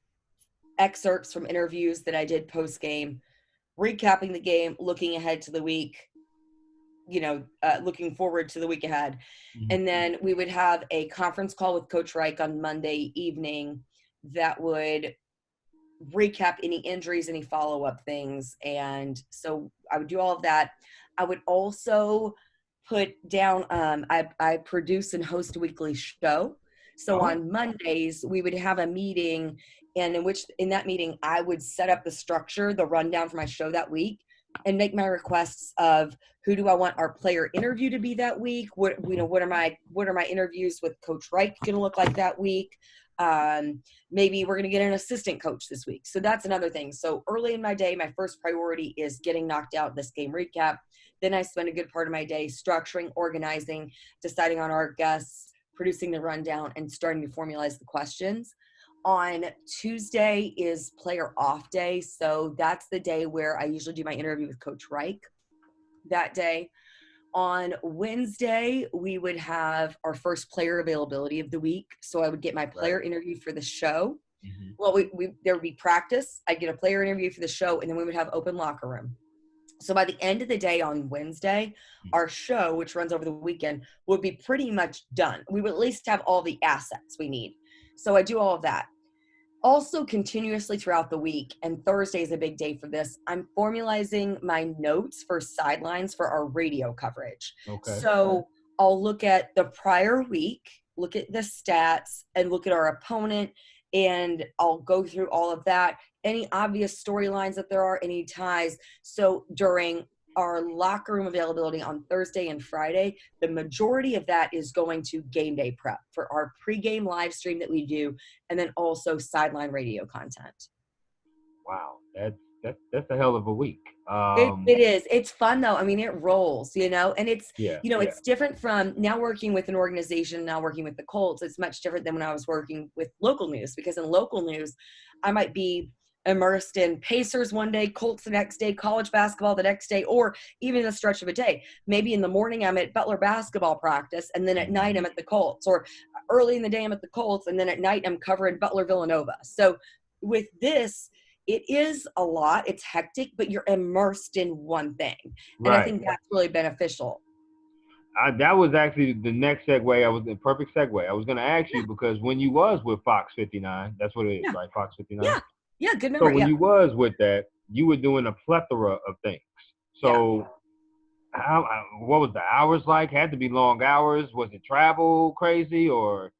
Speaker 3: excerpts from interviews that I did post-game, recapping the game, looking ahead to the week, looking forward to the week ahead. Mm-hmm. And then we would have a conference call with Coach Reich on Monday evening that would recap any injuries, any follow-up things. And so I would do all of that. I would also put down, I produce and host a weekly show. So on Mondays, we would have a meeting, and in that meeting, I would set up the structure, the rundown for my show that week. and make my requests of who do I want our player interview to be that week? What are my interviews with Coach Reich going to look like that week? Maybe we're going to get an assistant coach this week. So that's another thing. So early in my day, my first priority is getting knocked out this game recap. Then I spend a good part of my day structuring, organizing, deciding on our guests, producing the rundown, and starting to formalize the questions. On Tuesday is player off day. So that's the day where I usually do my interview with Coach Reich that day. On Wednesday, we would have our first player availability of the week. So I would get my player interview for the show. Mm-hmm. Well, there would be practice. I'd get a player interview for the show, and then we would have open locker room. So by the end of the day on Wednesday, our show, which runs over the weekend, would be pretty much done. We would at least have all the assets we need. So I do all of that. Also continuously throughout the week, and Thursday is a big day for this, I'm formalizing my notes for sidelines for our radio coverage. Okay. So I'll look at the prior week, look at the stats, and look at our opponent, and I'll go through all of that. Any obvious storylines that there are, any ties. So during our locker room availability on Thursday and Friday, the majority of that is going to game day prep for our pregame live stream that we do, and then also sideline radio content.
Speaker 1: Wow, that's a hell of a week.
Speaker 3: It is. It's fun though. I mean, it rolls, and it's, it's different from now working with an organization, now working with the Colts. It's much different than when I was working with local news, because in local news, I might be immersed in Pacers one day, Colts the next day, college basketball the next day, or even a stretch of a day. Maybe in the morning I'm at Butler basketball practice, and then at night I'm at the Colts, or early in the day I'm at the Colts, and then at night I'm covering Butler Villanova. So with this, it is a lot. It's hectic, but you're immersed in one thing. And I think that's really beneficial.
Speaker 1: That was actually the next segue. The perfect segue. I was going to ask you, because when you was with Fox 59, that's what it is, right? Fox 59?
Speaker 3: Yeah, good memory.
Speaker 1: So when you was with that, you were doing a plethora of things. So what was the hours like? Had to be long hours? Was it travel crazy or?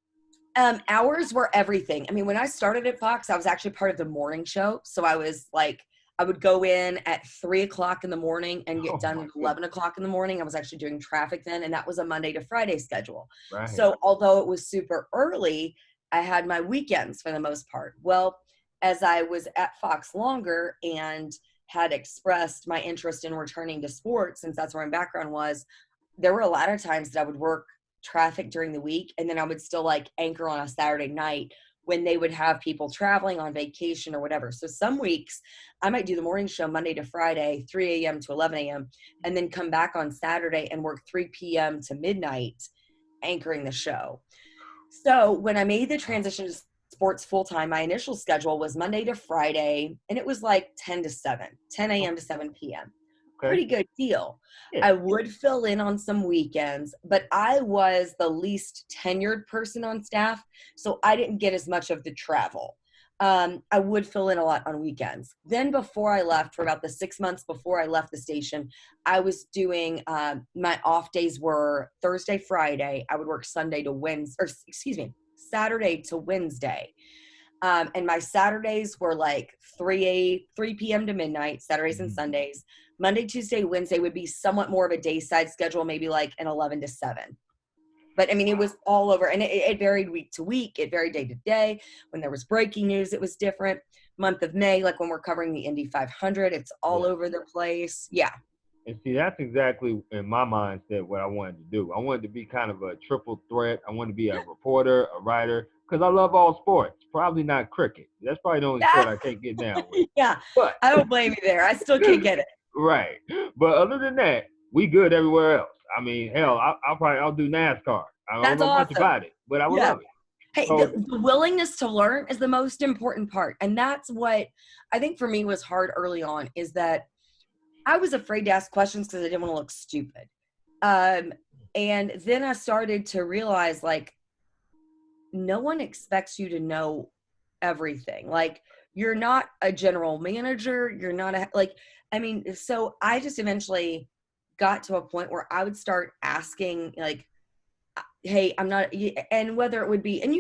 Speaker 3: Hours were everything. I mean, when I started at Fox, I was actually part of the morning show. So I was like, I would go in at 3:00 in the morning and get done at 11:00 in the morning. I was actually doing traffic then, and that was a Monday to Friday schedule. Right. So although it was super early, I had my weekends for the most part. Well, as I was at Fox longer and had expressed my interest in returning to sports, since that's where my background was, there were a lot of times that I would work traffic during the week, and then I would still like anchor on a Saturday night when they would have people traveling on vacation or whatever. So some weeks I might do the morning show Monday to Friday, 3 a.m. to 11 a.m., and then come back on Saturday and work 3 p.m. to midnight anchoring the show. So when I made the transition to sports full-time, my initial schedule was Monday to Friday, and it was like 10 a.m. to 7 p.m. Okay. Pretty good deal. Yeah. I would fill in on some weekends, but I was the least tenured person on staff, so I didn't get as much of the travel. I would fill in a lot on weekends. Then before I left, for about the 6 months before I left the station, I was doing, my off days were Thursday, Friday. I would work Saturday to Wednesday. And my Saturdays were like 3 p.m. to midnight, Saturdays and Sundays. Monday, Tuesday, Wednesday would be somewhat more of a dayside schedule, maybe like an 11 to 7. But I mean, it was all over, and it varied week to week. It varied day to day. When there was breaking news, it was different. Month of May, like when we're covering the Indy 500, it's all over the place. Yeah.
Speaker 1: And see, that's exactly in my mindset what I wanted to do. I wanted to be kind of a triple threat. I wanted to be a reporter, a writer, because I love all sports. Probably not cricket. That's probably the only sport I can't get down with.
Speaker 3: Yeah, but I don't blame you there. I still can't get it.
Speaker 1: Right. But other than that, we good everywhere else. I mean, hell, I'll do NASCAR. I don't know much about it, but I would love it.
Speaker 3: Hey, so, the willingness to learn is the most important part. And that's what I think for me was hard early on, is that I was afraid to ask questions because I didn't want to look stupid. And then I started to realize, like, no one expects you to know everything. Like, you're not a general manager. You're not so I just eventually got to a point where I would start asking, like, hey, I'm not, and whether it would be, and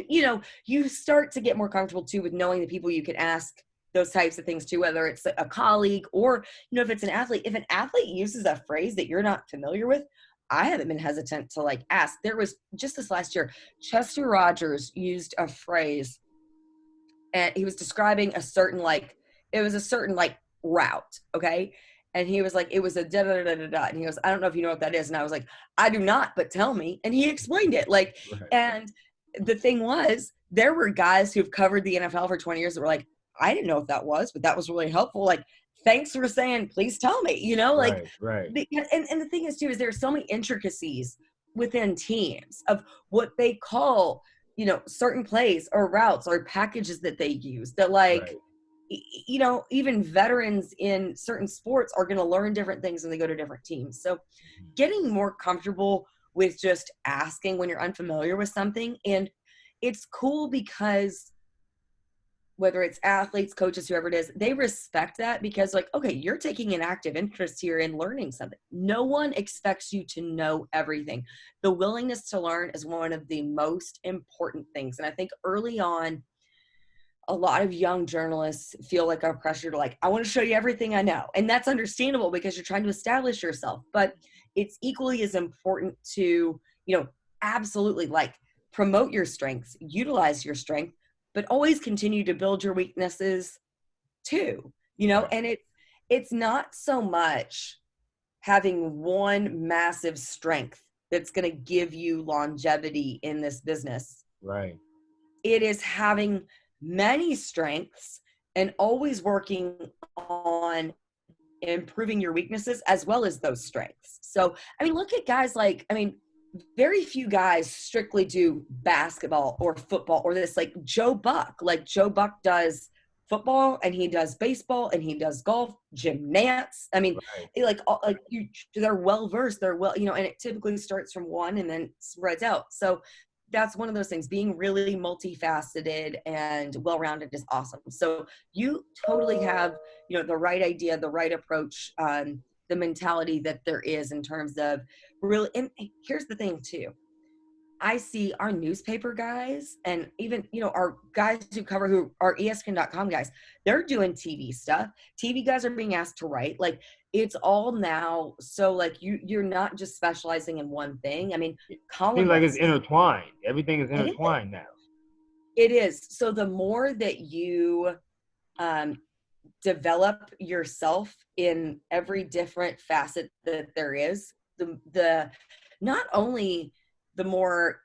Speaker 3: you start to get more comfortable too with knowing the people you can ask those types of things too, whether it's a colleague or, you know, if it's an athlete. If an athlete uses a phrase that you're not familiar with, I haven't been hesitant to like ask. There was just this last year, Chester Rogers used a phrase, and he was describing a certain like, it was a certain like route, okay? And he was like, it was a da da da da da. And he goes, I don't know if you know what that is. And I was like, I do not, but tell me. And he explained it. Like,
Speaker 1: Right.
Speaker 3: and the thing was, there were guys who've covered the NFL for 20 years that were like, I didn't know what that was, but that was really helpful. Like, thanks for saying, please tell me, you know, like,
Speaker 1: Right.
Speaker 3: because, and the thing is too, is there's so many intricacies within teams of what they call, you know, certain plays or routes or packages that they use that like,
Speaker 1: Right.
Speaker 3: you know, even veterans in certain sports are going to learn different things when they go to different teams. So getting more comfortable with just asking when you're unfamiliar with something. And it's cool because whether it's athletes, coaches, whoever it is, they respect that because like, okay, you're taking an active interest here in learning something. No one expects you to know everything. The willingness to learn is one of the most important things. And I think early on, a lot of young journalists feel like a pressure to like, I want to show you everything I know. And that's understandable because you're trying to establish yourself, but it's equally as important to, you know, absolutely like promote your strengths, utilize your strength, but always continue to build your weaknesses too, you know,
Speaker 1: Right.
Speaker 3: and it's not so much having one massive strength that's going to give you longevity in this business.
Speaker 1: Right.
Speaker 3: It is having many strengths and always working on improving your weaknesses as well as those strengths. So, I mean, look at guys like, I mean, very few guys strictly do basketball or football or this like Joe Buck. Like Joe Buck does football and he does baseball and he does golf, gymnastics. I mean,
Speaker 1: Right.
Speaker 3: they're well versed. They're well, you know, and it typically starts from one and then spreads out. So that's one of those things. Being really multifaceted and well-rounded is awesome. So you totally have, you know, the right idea, the right approach, the mentality that there is in terms of really. And here's the thing too. I see our newspaper guys and even, you know, our guys who cover who are ESPN.com guys, they're doing TV stuff. TV guys are being asked to write. Like it's all now. So like you're not just specializing in one thing. I mean,
Speaker 1: Seems like it's
Speaker 3: columnists.
Speaker 1: intertwined. Everything is
Speaker 3: It is.
Speaker 1: intertwined now.
Speaker 3: It is. So the more that you develop yourself in every different facet that there is, the not only the more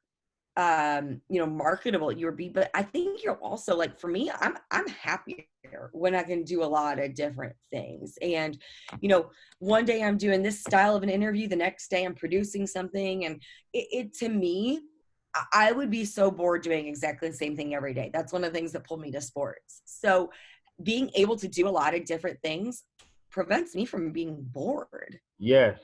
Speaker 3: you know, marketable you'll be, but I think you're also like, for me, I'm happier when I can do a lot of different things. And, you know, one day I'm doing this style of an interview, the next day I'm producing something. And it to me, I would be so bored doing exactly the same thing every day. That's one of the things that pulled me to sports. So being able to do a lot of different things prevents me from being bored.
Speaker 1: Yes.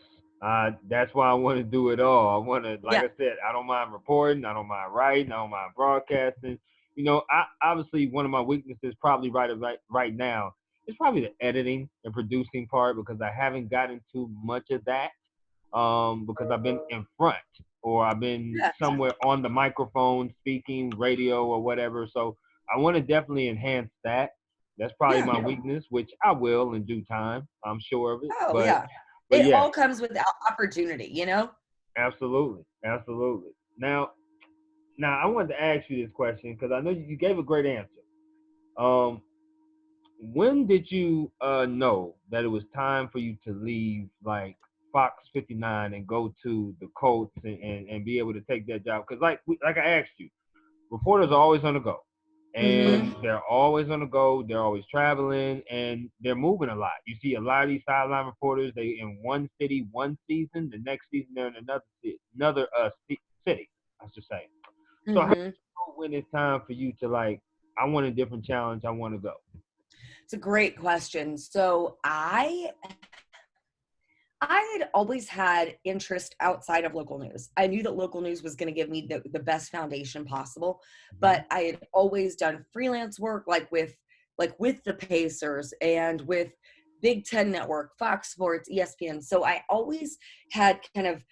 Speaker 1: That's why I want to do it all. I want to, like
Speaker 3: Yeah.
Speaker 1: I said, I don't mind reporting. I don't mind writing. I don't mind broadcasting. You know, I obviously one of my weaknesses probably right now is probably the editing and producing part because I haven't gotten too much of that. Because I've been in front or I've been
Speaker 3: Yeah.
Speaker 1: somewhere on the microphone speaking, radio or whatever. So I want to definitely enhance that. That's probably
Speaker 3: Yeah.
Speaker 1: my weakness, which I will in due time. I'm sure of it.
Speaker 3: Oh,
Speaker 1: But
Speaker 3: yeah.
Speaker 1: but
Speaker 3: It
Speaker 1: yes,
Speaker 3: all comes with opportunity, you know?
Speaker 1: absolutely, absolutely. Now I wanted to ask you this question because I know you gave a great answer. Um, when did you know that it was time for you to leave like Fox 59 and go to the Colts and be able to take that job? Because like I asked you, reporters are always on the go. And they're always on the go. They're always traveling, and they're moving a lot. You see a lot of these sideline reporters. They in one city one season, the next season they're in another city. I should say. So how do you know when it's time for you to like? I want a different challenge. I want to go.
Speaker 3: It's a great question. So I had always had interest outside of local news. I knew that local news was going to give me the best foundation possible, but I had always done freelance work like with the Pacers and with Big Ten Network, Fox Sports, ESPN. So I always had kind of,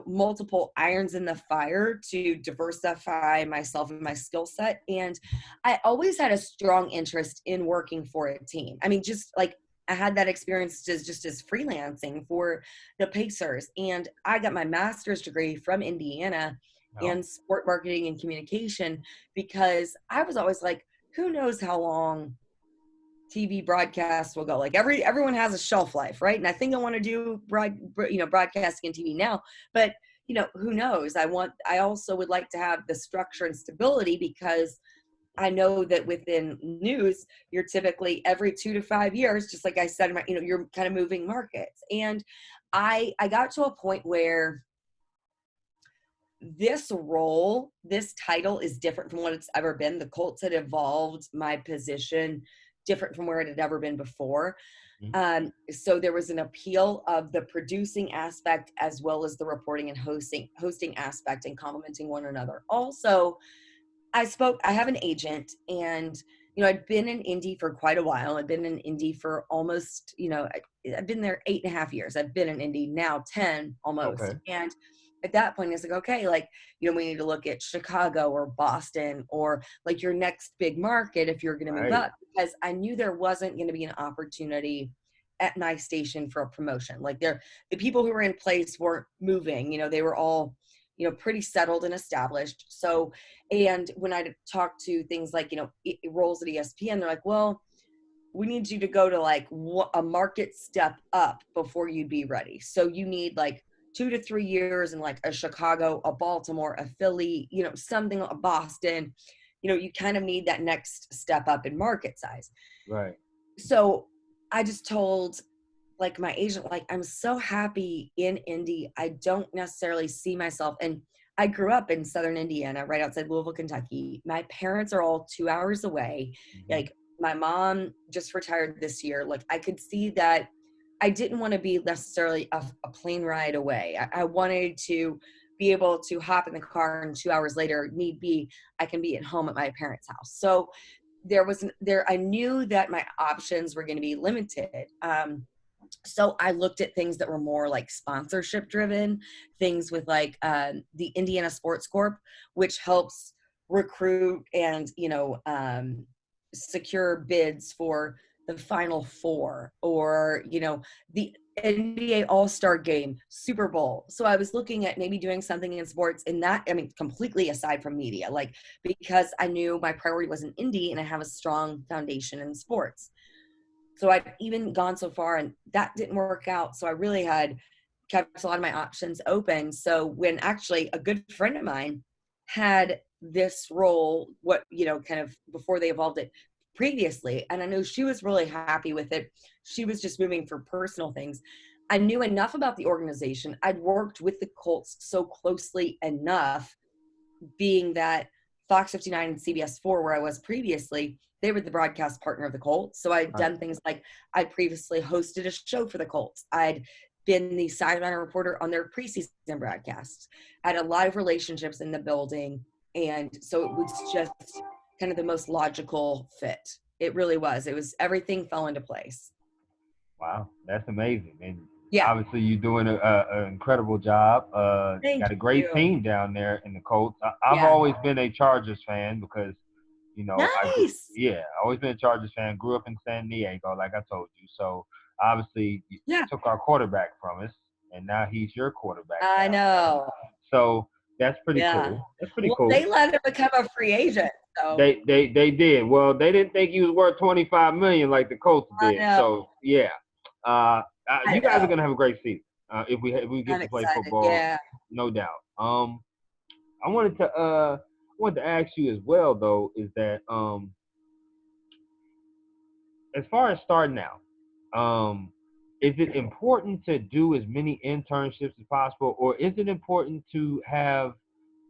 Speaker 3: multiple irons in the fire to diversify myself and my skill set. And I always had a strong interest in working for a team. I mean, just like I had that experience just as freelancing for the Pacers. And I got my master's degree from Indiana in sport marketing and communication, because I was always like, who knows how long TV broadcasts will go. Like everyone has a shelf life, right? And I think I want to do broadcasting and TV now, but who knows? I also would like to have the structure and stability, because I know that within news, you're typically every 2 to 5 years, just like I said, you're kind of moving markets. And I got to a point where this role, this title is different from what it's ever been. The Colts had evolved my position different from where it had ever been before. So there was an appeal of the producing aspect as well as the reporting and hosting aspect, and complementing one another. Also, I have an agent, and I'd been in Indy for quite a while. I'd been in Indy for almost, I've been there 8.5 years. I've been in Indy now 10 almost.
Speaker 1: Okay.
Speaker 3: And at that point, it's like, okay, like, we need to look at Chicago or Boston, or like your next big market if you're going to move up, because I knew there wasn't going to be an opportunity at my station for a promotion. Like the people who were in place weren't moving, they were all, pretty settled and established. So, and when I talked to things like, roles at ESPN, they're like, well, we need you to go to like a market step up before you'd be ready. So you need like 2 to 3 years in like a Chicago, a Baltimore, a Philly, something, a Boston, you kind of need that next step up in market size.
Speaker 1: Right.
Speaker 3: So I just told like my agent, like, I'm so happy in Indy. I don't necessarily see myself. And I grew up in Southern Indiana, right outside Louisville, Kentucky. My parents are all 2 hours away.
Speaker 1: Mm-hmm.
Speaker 3: Like my mom just retired this year. Like I could see that I didn't want to be necessarily a plane ride away. I wanted to be able to hop in the car, and 2 hours later, need be, I can be at home at my parents' house. So I knew that my options were going to be limited. So I looked at things that were more like sponsorship driven, things with like the Indiana Sports Corp, which helps recruit and, secure bids for the Final Four, or, the NBA All-Star Game, Super Bowl. So I was looking at maybe doing something in sports in that, completely aside from media, like, because I knew my priority was in Indy and I have a strong foundation in sports. So I'd even gone so far, and that didn't work out. So I really had kept a lot of my options open. So when actually a good friend of mine had this role, kind of before they evolved it previously, and I knew she was really happy with it. She was just moving for personal things. I knew enough about the organization. I'd worked with the Colts so closely enough, being that Fox 59 and CBS 4, where I was previously, they were the broadcast partner of the Colts. So I'd done things like I'd previously hosted a show for the Colts. I'd been the sideline reporter on their preseason broadcasts. I had a lot of relationships in the building. And so it was just kind of the most logical fit. It really was. It was, everything fell into place.
Speaker 1: Wow, that's amazing. And
Speaker 3: yeah,
Speaker 1: obviously you're doing an incredible job. Got a great team down there in the Colts. I've always been a Chargers fan because,
Speaker 3: nice.
Speaker 1: I always been a Chargers fan. Grew up in San Diego, like I told you. So obviously you took our quarterback from us, and now he's your quarterback.
Speaker 3: I know.
Speaker 1: So that's pretty cool. That's pretty cool.
Speaker 3: They let him become a free agent. So.
Speaker 1: They did. Well, they didn't think he was worth $25 million like the Colts did. So yeah, you guys are gonna have a great season if we get to play football. Yeah, no doubt. I wanted to ask you as well though, is that as far as starting out, is it important to do as many internships as possible, or is it important to have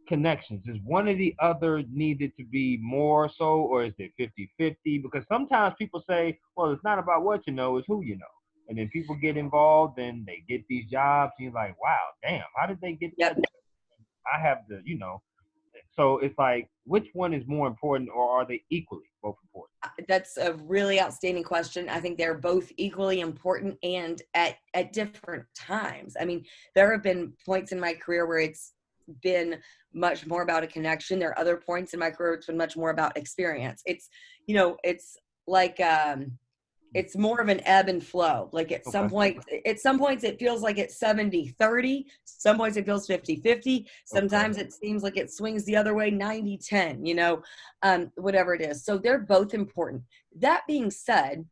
Speaker 1: connections? Is one or the other needed to be more so, or is it 50-50? Because sometimes people say, well, it's not about what you know, it's who you know. And then people get involved and they get these jobs, and you're like, wow, damn, how did they get that? I have the, So it's like, which one is more important, or are they equally both important?
Speaker 3: That's a really outstanding question. I think they're both equally important and at different times. I mean, there have been points in my career where it's been much more about a connection. There are other points in my career it's been much more about experience. It's, it's like it's more of an ebb and flow. Like at some
Speaker 1: Okay.
Speaker 3: points it feels like it's 70-30. Some points it feels 50-50.
Speaker 1: Okay.
Speaker 3: Sometimes it seems like it swings the other way, 90-10, whatever it is. So they're both important. That being said,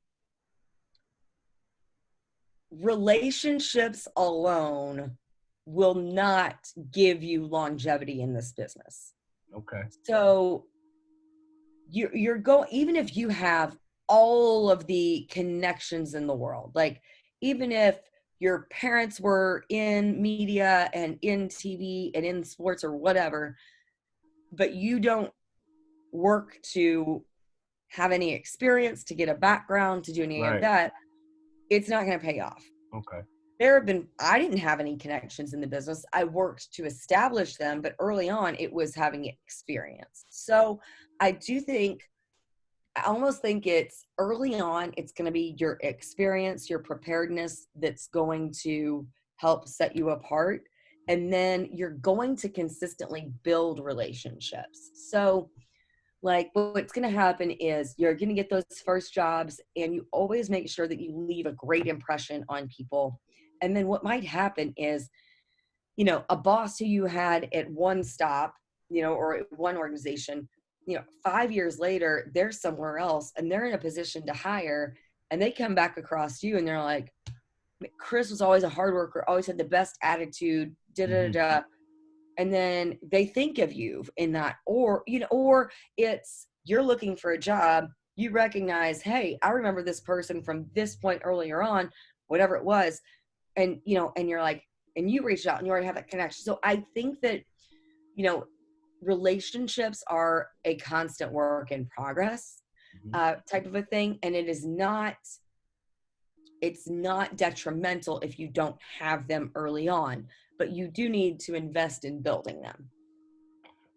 Speaker 3: relationships alone will not give you longevity in this business.
Speaker 1: Okay.
Speaker 3: So you're going, even if you have all of the connections in the world, like even if your parents were in media and in TV and in sports or whatever, but you don't work to have any experience, to get a background, to do any of
Speaker 1: Right.
Speaker 3: that, it's not going to pay off.
Speaker 1: Okay.
Speaker 3: I didn't have any connections in the business. I worked to establish them, but early on it was having experience. So I almost think it's early on, it's going to be your experience, your preparedness that's going to help set you apart. And then you're going to consistently build relationships. So like what's going to happen is you're going to get those first jobs and you always make sure that you leave a great impression on people. And then what might happen is, a boss who you had at one stop, or at one organization, 5 years later, they're somewhere else and they're in a position to hire, and they come back across you and they're like, Chris was always a hard worker, always had the best attitude, da da
Speaker 1: Mm-hmm.
Speaker 3: da. And then they think of you in that, or it's you're looking for a job, you recognize, hey, I remember this person from this point earlier on, whatever it was, and and you're like, and you reached out and you already have that connection. So I think that relationships are a constant work in progress
Speaker 1: Mm-hmm.
Speaker 3: type of a thing, and it's not detrimental if you don't have them early on, but you do need to invest in building them.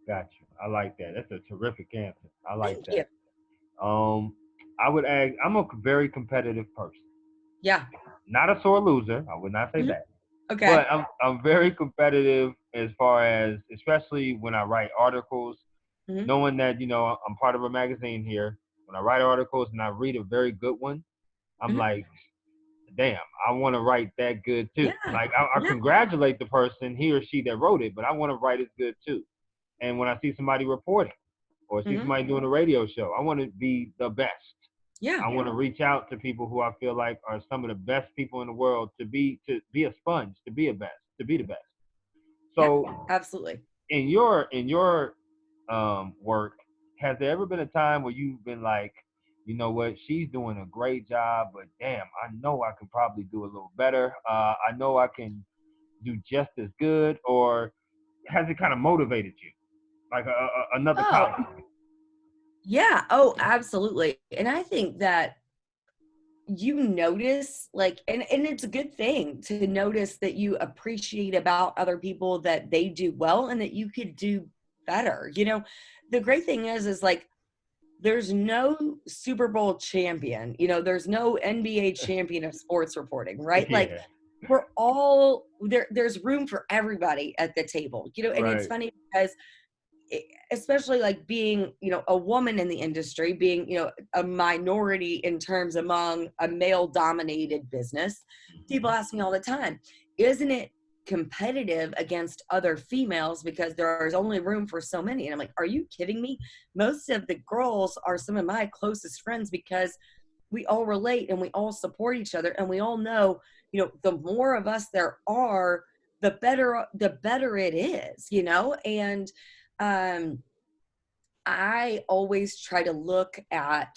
Speaker 1: Got you. I like that. That's a terrific answer. I like
Speaker 3: Thank you.
Speaker 1: that. I would add, I'm a very competitive person.
Speaker 3: Yeah.
Speaker 1: Not a sore loser. I would not say
Speaker 3: Mhm.
Speaker 1: that.
Speaker 3: Okay.
Speaker 1: But I'm very competitive as far as, especially when I write articles,
Speaker 3: Hmm.
Speaker 1: knowing that I'm part of a magazine here. When I write articles and I read a very good one, I'm
Speaker 3: Hmm.
Speaker 1: like, damn, I want to write that good too.
Speaker 3: Yeah.
Speaker 1: Like I
Speaker 3: Yeah.
Speaker 1: congratulate the person, he or she that wrote it, but I want to write as good too. And when I see somebody reporting or see
Speaker 3: Hmm.
Speaker 1: somebody doing a radio show, I want to be the best.
Speaker 3: Yeah.
Speaker 1: I want to reach out to people who I feel like are some of the best people in the world, to be a sponge, to be to be the best.
Speaker 3: Yeah.
Speaker 1: So
Speaker 3: Absolutely.
Speaker 1: in your work, has there ever been a time where you've been like, you know what, she's doing a great job, but damn, I know I could probably do a little better. I know I can do just as good, or has it kind of motivated you, like another
Speaker 3: Oh,
Speaker 1: colleague?
Speaker 3: yeah. Oh, absolutely. And I think that you notice, like, and it's a good thing to notice that you appreciate about other people that they do well and that you could do better. The great thing is like, there's no Super Bowl champion, there's no NBA champion of sports reporting, right? Like,
Speaker 1: Yeah,
Speaker 3: we're all there's room for everybody at the table, and it's
Speaker 1: right.
Speaker 3: funny because especially like being a woman in the industry, being a minority in terms among a male dominated business, people ask me all the time, isn't it competitive against other females because there's only room for so many? And I'm like, are you kidding me? Most of the girls are some of my closest friends because we all relate and we all support each other, and we all know the more of us there are, the better it is, and um I always try to look at,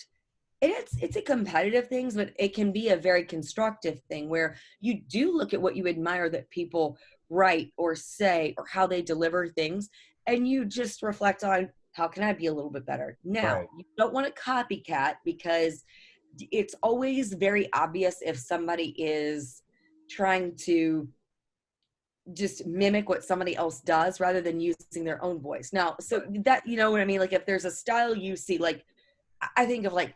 Speaker 3: and it's a competitive thing, but it can be a very constructive thing where you do look at what you admire that people write or say or how they deliver things, and you just reflect on, how can I be a little bit better? Now,
Speaker 1: Right.
Speaker 3: you don't want to copycat because it's always very obvious if somebody is trying to just mimic what somebody else does rather than using their own voice. Now, so that, you know what I mean? Like if there's a style you see, like I think of like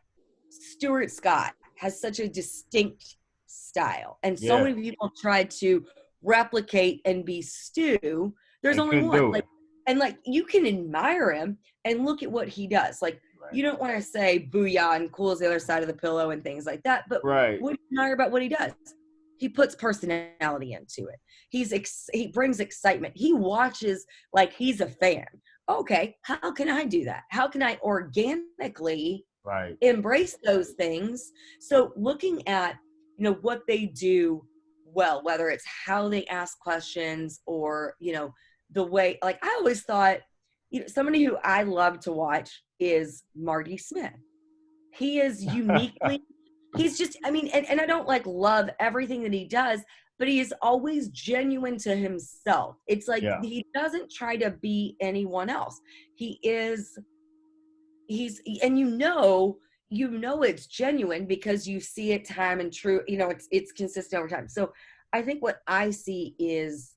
Speaker 3: Stuart Scott has such a distinct style, and so
Speaker 1: Yeah.
Speaker 3: many people tried to replicate and be Stu. There's
Speaker 1: And
Speaker 3: only
Speaker 1: couldn't
Speaker 3: one.
Speaker 1: do
Speaker 3: Like,
Speaker 1: it.
Speaker 3: and like you can admire him and look at what he does. Like
Speaker 1: Right.
Speaker 3: you don't want to say booyah and cool as the other side of the pillow and things like that, but
Speaker 1: Right.
Speaker 3: what do you admire about what he does? He puts personality into it. He brings excitement. He watches like he's a fan. Okay, how can I do that? How can I organically
Speaker 1: Right.
Speaker 3: embrace those things? So looking at, you know, what they do well, whether it's how they ask questions or, you know, the way, like I always thought, you know, somebody who I love to watch is Marty Smith. He is uniquely, he's just, I mean, and I don't like love everything that he does, but he is always genuine to himself. It's like
Speaker 1: Yeah.
Speaker 3: he doesn't try to be anyone else. He is, and you know it's genuine because you see it time and true, you know, it's consistent over time. So I think what I see is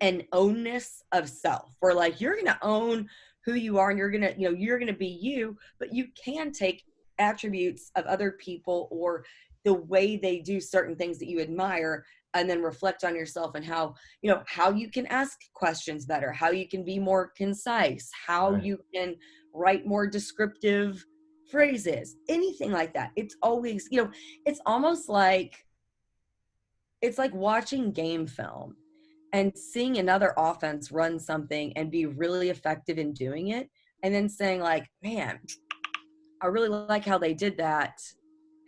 Speaker 3: an ownness of self, where like you're gonna own who you are and you're gonna, you know, you're gonna be you, but you can take attributes of other people or the way they do certain things that you admire and then reflect on yourself and how, you know, how you can ask questions better, how you can be more concise, how
Speaker 1: Right.
Speaker 3: you can write more descriptive phrases, anything like that. It's always, you know, it's almost like it's like watching game film and seeing another offense run something and be really effective in doing it, and then saying like, man, I really like how they did that.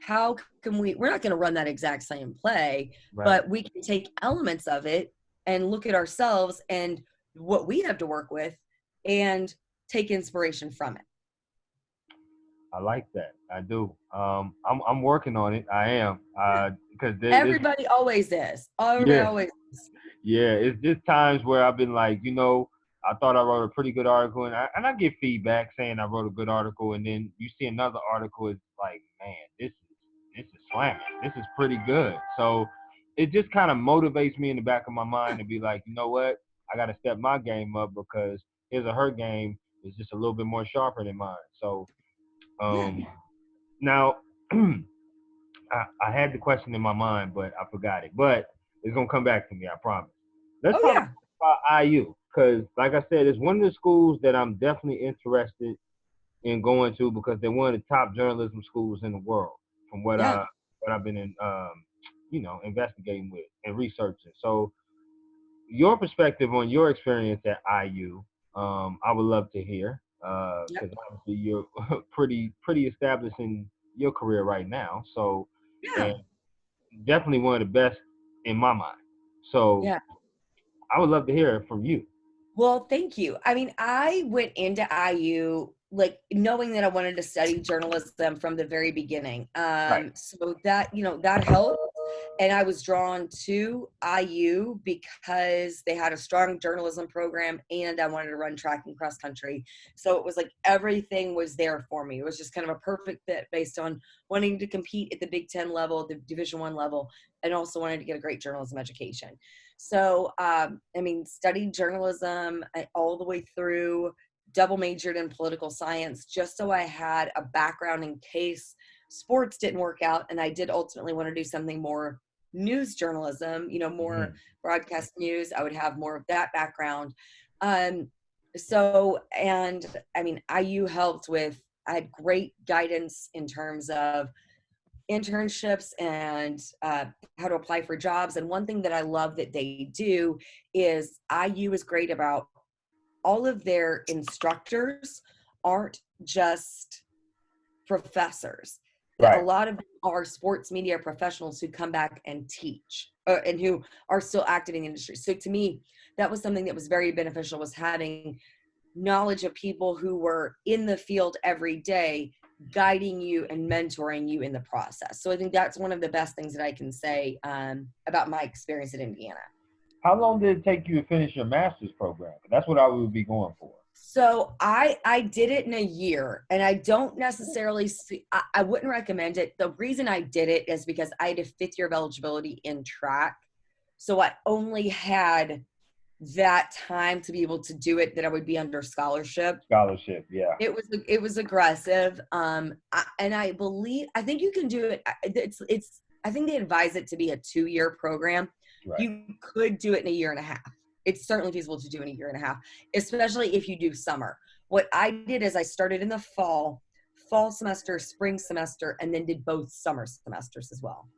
Speaker 3: How can we're not going to run that exact same play,
Speaker 1: Right.
Speaker 3: but we can take elements of it and look at ourselves and what we have to work with and take inspiration from it.
Speaker 1: I like that. I do. I'm working on it. I am. Because there's
Speaker 3: Everybody always is. Everybody
Speaker 1: yeah,
Speaker 3: always is.
Speaker 1: yeah. It's just times where I've been like, you know, I thought I wrote a pretty good article, and I get feedback saying I wrote a good article, and then you see another article, it's like, man, this is slamming. This is pretty good. So it just kind of motivates me in the back of my mind to be like, you know what, I got to step my game up because his or her game is just a little bit more sharper than mine. So
Speaker 3: Yeah.
Speaker 1: now. I had the question in my mind, but I forgot it. But it's gonna come back to me, I promise. Let's
Speaker 3: Oh
Speaker 1: talk
Speaker 3: yeah.
Speaker 1: about IU, because like I said, it's one of the schools that I'm definitely interested in going to because they're one of the top journalism schools in the world, from
Speaker 3: Yeah.
Speaker 1: what I've been in, you know, investigating with and researching. So your perspective on your experience at IU, I would love to hear,
Speaker 3: Yep.
Speaker 1: because obviously you're pretty established in your career right now. So,
Speaker 3: Yeah.
Speaker 1: and definitely one of the best in my mind. So
Speaker 3: Yeah.
Speaker 1: I would love to hear it from you.
Speaker 3: Well, thank you. I mean, I went into IU like knowing that I wanted to study journalism from the very beginning.
Speaker 1: Right.
Speaker 3: So that, you know, that helped. And I was drawn to IU because they had a strong journalism program and I wanted to run track and cross country. So it was like everything was there for me. It was just kind of a perfect fit based on wanting to compete at the Big Ten level, the Division I level, and also wanted to get a great journalism education. So, I mean, studied journalism all the way through, double majored in political science, just so I had a background in case sports didn't work out. And I did ultimately want to do something more news journalism, you know, more
Speaker 1: Mhm.
Speaker 3: broadcast news. I would have more of that background. So, and I mean, IU helped with, I had great guidance in terms of internships and how to apply for jobs. And one thing that I love that they do is IU is great about all of their instructors aren't just professors. A
Speaker 1: Right.
Speaker 3: lot of them are sports media professionals who come back and teach and who are still active in the industry. So to me, that was something that was very beneficial, was having knowledge of people who were in the field every day guiding you and mentoring you in the process. So I think that's one of the best things that I can say about my experience at Indiana.
Speaker 1: How long did it take you to finish your master's program? That's what I would be going for.
Speaker 3: So I did it in a year, and I don't necessarily see, I wouldn't recommend it. The reason I did it is because I had a 5th year of eligibility in track. So I only had that time to be able to do it, that I would be under scholarship.
Speaker 1: Scholarship, yeah.
Speaker 3: It was aggressive. And I think you can do it. I think they advise it to be a 2-year program.
Speaker 1: Right.
Speaker 3: You could do it in a year and a half. It's certainly feasible to do in a year and a half, especially if you do summer. What I did is I started in the fall semester, spring semester, and then did both summer semesters as well.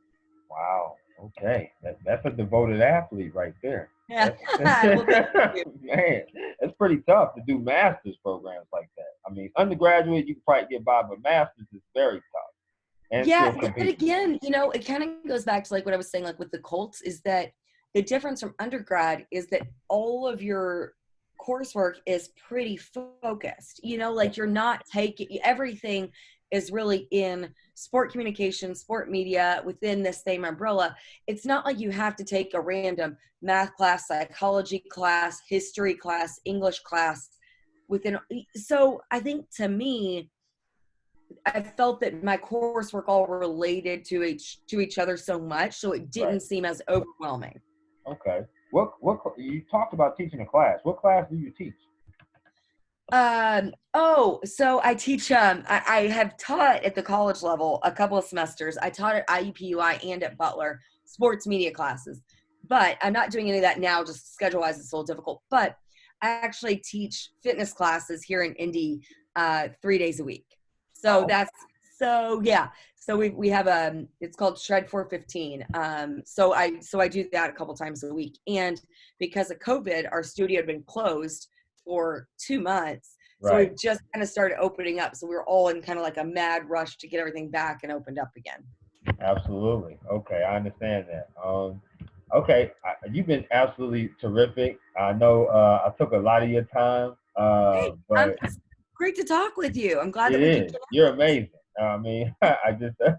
Speaker 1: Wow. Okay. That's a devoted athlete right there.
Speaker 3: Yeah.
Speaker 1: Well, man, it's pretty tough to do master's programs like that. I mean, undergraduate, you can probably get by, but master's is very tough. And
Speaker 3: yeah, but again, it kind of goes back to like what I was saying, like with the Colts, is that the difference from undergrad is that all of your coursework is pretty focused. Like you're not taking everything is really in sport communication, sport media within the same umbrella. It's not like you have to take a random math class, psychology class, history class, English class within. So I think to me, I felt that my coursework all related to each other so much, so it didn't seem as overwhelming.
Speaker 1: Okay. What you talked about teaching a class. What class do you teach?
Speaker 3: So I teach, I have taught at the college level a couple of semesters. I taught at IUPUI and at Butler sports media classes, but I'm not doing any of that now, just schedule wise it's a little difficult. But I actually teach fitness classes here in Indy 3 days a week. So so we have it's called Shred 415. So I do that a couple times a week. And because of COVID, our studio had been closed for 2 months. So we've just kind of started opening up. So we were all in kind of like a mad rush to get everything back and opened up again.
Speaker 1: Absolutely. Okay, I understand that. Okay, you've been absolutely terrific. I know I took a lot of your time, but
Speaker 3: it's great to talk with you. I'm glad that
Speaker 1: we
Speaker 3: could.
Speaker 1: You're amazing. I mean,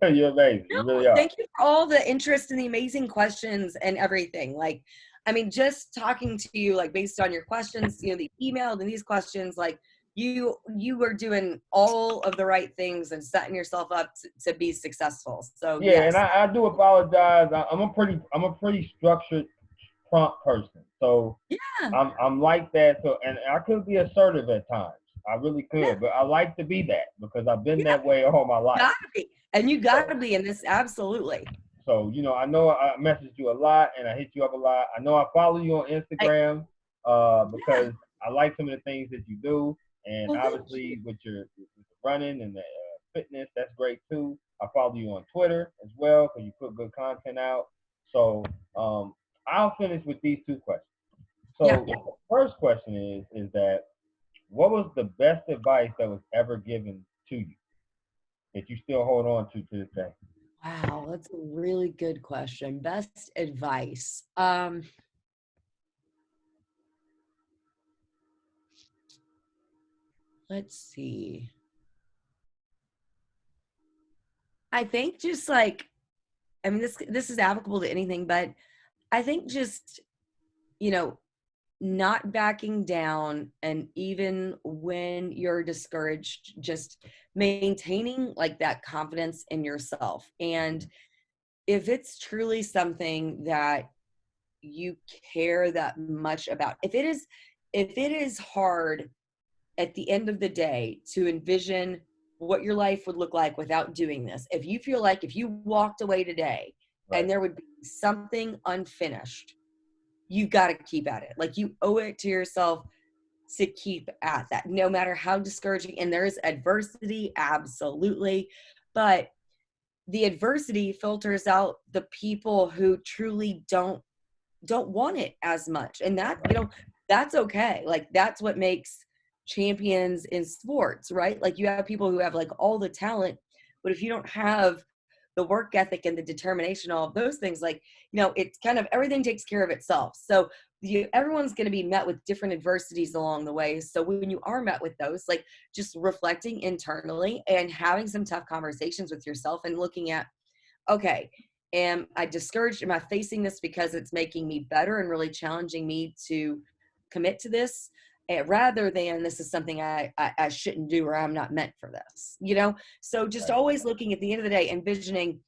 Speaker 1: you're amazing. You really are.
Speaker 3: Thank you for all the interest and the amazing questions and everything. Like, I mean, just talking to you, like based on your questions, the email and these questions, like you were doing all of the right things and setting yourself up to be successful. So
Speaker 1: yes. And I do apologize. I'm a pretty structured, prompt person. So I'm like that. So, and I could be assertive at times. I really could, but I like to be that because I've been that way all my life.
Speaker 3: Gotta be. And you gotta be in this, absolutely.
Speaker 1: So, I know I messaged you a lot and I hit you up a lot. I know I follow you on Instagram because I like some of the things that you do. And obviously with the running and the fitness, that's great too. I follow you on Twitter as well because you put good content out. So I'll finish with these 2 questions. So the first question is that what was the best advice that was ever given to you that you still hold on to this day?
Speaker 3: Wow, that's a really good question. Best advice. Let's see. I think just like, I mean, this is applicable to anything, but I think just, not backing down, and even when you're discouraged, just maintaining like that confidence in yourself. And if it's truly something that you care that much about, if it is hard at the end of the day to envision what your life would look like without doing this, if you feel like if you walked away today and there would be something unfinished, you got to keep at it. Like you owe it to yourself to keep at that, no matter how discouraging. And there is adversity, absolutely. But the adversity filters out the people who truly don't want it as much. And that, that's okay. Like that's what makes champions in sports, right? Like you have people who have like all the talent, but if you don't have the work ethic and the determination, all of those things, like, it's kind of everything takes care of itself. So everyone's going to be met with different adversities along the way. So when you are met with those, like just reflecting internally and having some tough conversations with yourself and looking at, okay, am I discouraged? Am I facing this because it's making me better and really challenging me to commit to this? Rather than this is something I shouldn't do or I'm not meant for this, So just always looking at the end of the day, envisioning,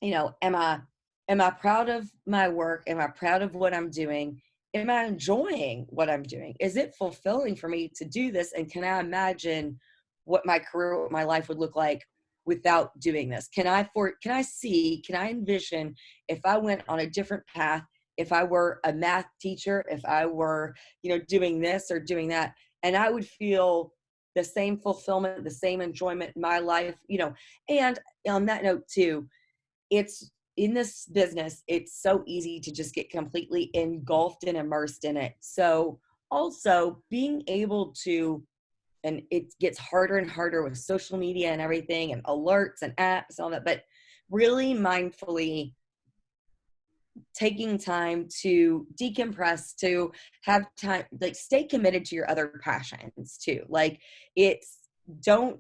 Speaker 3: am I am I proud of my work? Am I proud of what I'm doing? Am I enjoying what I'm doing? Is it fulfilling for me to do this? And can I imagine what my career, what my life would look like without doing this? Can I envision if I went on a different path, if I were a math teacher, if I were, doing this or doing that, and I would feel the same fulfillment, the same enjoyment in my life, and on that note too, it's in this business, it's so easy to just get completely engulfed and immersed in it. So also being able to, and it gets harder and harder with social media and everything and alerts and apps and all that, but really mindfully taking time to decompress, to have time, like stay committed to your other passions too. Like it's, don't,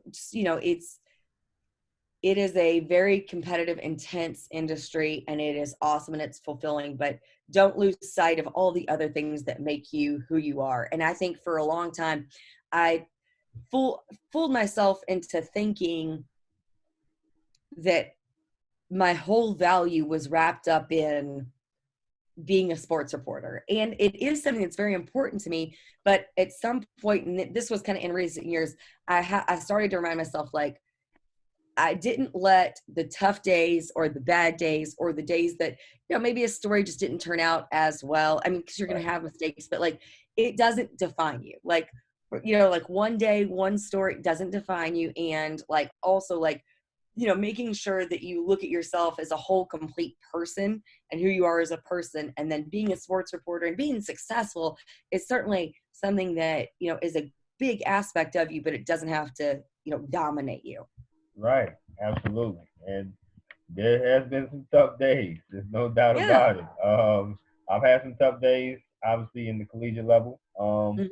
Speaker 3: it is a very competitive, intense industry, and it is awesome and it's fulfilling, but don't lose sight of all the other things that make you who you are. And I think for a long time, I fooled myself into thinking that my whole value was wrapped up in being a sports reporter. And it is something that's very important to me. But at some point, and this was kind of in recent years, I started to remind myself, like, I didn't let the tough days or the bad days or the days that, maybe a story just didn't turn out as well. I mean, because you're going to have mistakes, but like, it doesn't define you. Like, like one day, one story doesn't define you. And like, also like, making sure that you look at yourself as a whole complete person and who you are as a person. And then being a sports reporter and being successful is certainly something that, is a big aspect of you, but it doesn't have to, dominate you.
Speaker 1: Right, absolutely. And there has been some tough days. There's no doubt
Speaker 3: Yeah.
Speaker 1: about it. I've had some tough days, obviously in the collegiate level.
Speaker 3: Mhm.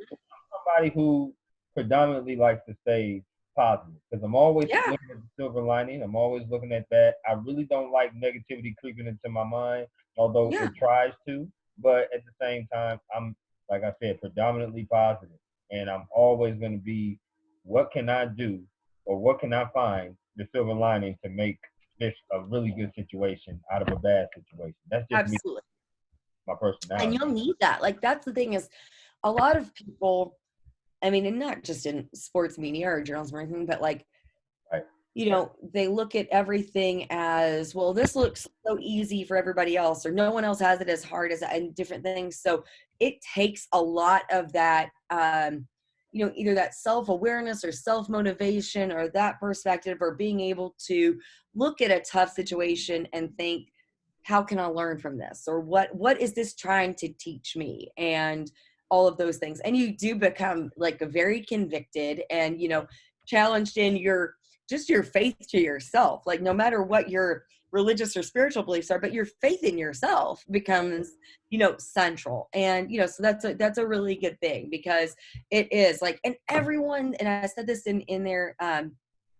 Speaker 1: Somebody who predominantly likes to stay positive because I'm always
Speaker 3: Yeah.
Speaker 1: looking at the silver lining. I'm always looking at that. I really don't like negativity creeping into my mind, although
Speaker 3: Yeah.
Speaker 1: it tries to. But at the same time, I'm, like I said, predominantly positive, and I'm always going to be, what can I do, or what can I find the silver lining to make this a really good situation out of a bad situation? That's just me,
Speaker 3: Absolutely.
Speaker 1: my
Speaker 3: And
Speaker 1: personality.
Speaker 3: you'll need that. Like, that's the thing is, a lot of people, I mean, and not just in sports media or journalism or anything, but like,
Speaker 1: Right.
Speaker 3: They look at everything as, well, this looks so easy for everybody else, or no one else has it as hard as, and different things. So it takes a lot of that, either that self-awareness or self-motivation or that perspective, or being able to look at a tough situation and think, how can I learn from this? Or what is this trying to teach me? And all of those things. And you do become like a very convicted and, challenged in your faith to yourself. Like, no matter what your religious or spiritual beliefs are, but your faith in yourself becomes, central. And, so that's a really good thing, because it is like, and everyone, and I said this in there, when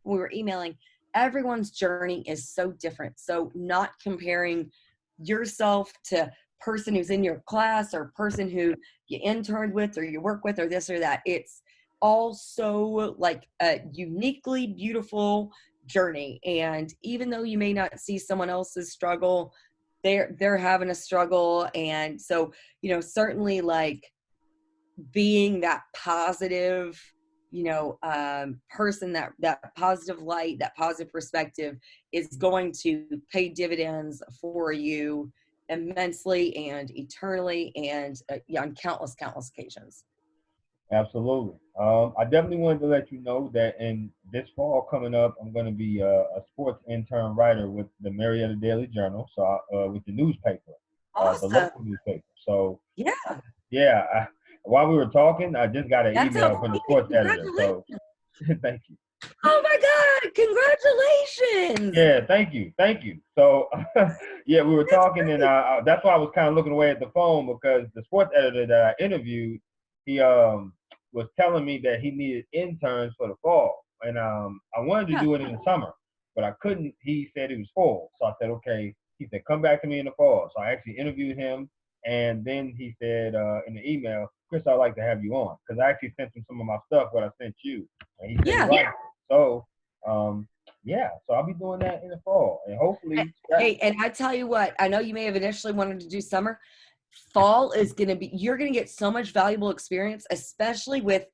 Speaker 3: we were emailing, everyone's journey is so different. So not comparing yourself to person who's in your class or person who you interned with or you work with or this or that. It's all so like a uniquely beautiful journey. And even though you may not see someone else's struggle, they're having a struggle. And so, certainly like being that positive, person, that positive light, that positive perspective is going to pay dividends for you immensely and eternally, and on countless occasions.
Speaker 1: Absolutely. I definitely wanted to let you know that in this fall coming up, I'm going to be a sports intern writer with the Marietta Daily Journal, so with the newspaper, the
Speaker 3: Awesome.
Speaker 1: local newspaper. So
Speaker 3: Yeah,
Speaker 1: yeah, while we were talking, I just got an
Speaker 3: that's
Speaker 1: email from the sports editor.
Speaker 3: congratulations.
Speaker 1: So thank you.
Speaker 3: Oh my God, congratulations.
Speaker 1: Yeah, thank you. So yeah, we were
Speaker 3: That's
Speaker 1: talking, and
Speaker 3: great.
Speaker 1: that's why I was kind of looking away at the phone, because the sports editor that I interviewed, he was telling me that he needed interns for the fall, and I wanted to
Speaker 3: Yeah.
Speaker 1: do it in the summer, but I couldn't. He said it was full, so I said okay. He said come back to me in the fall. So I actually interviewed him, and then he said in the email, Chris, I'd like to have you on, because I actually sent him some of my stuff, what I sent you, and he said he
Speaker 3: Yeah.
Speaker 1: liked it. So yeah, so I'll be doing that in the fall, and hopefully
Speaker 3: Hey, and I tell you what, I know you may have initially wanted to do summer. Fall is going to be, you're going to get so much valuable experience, especially with,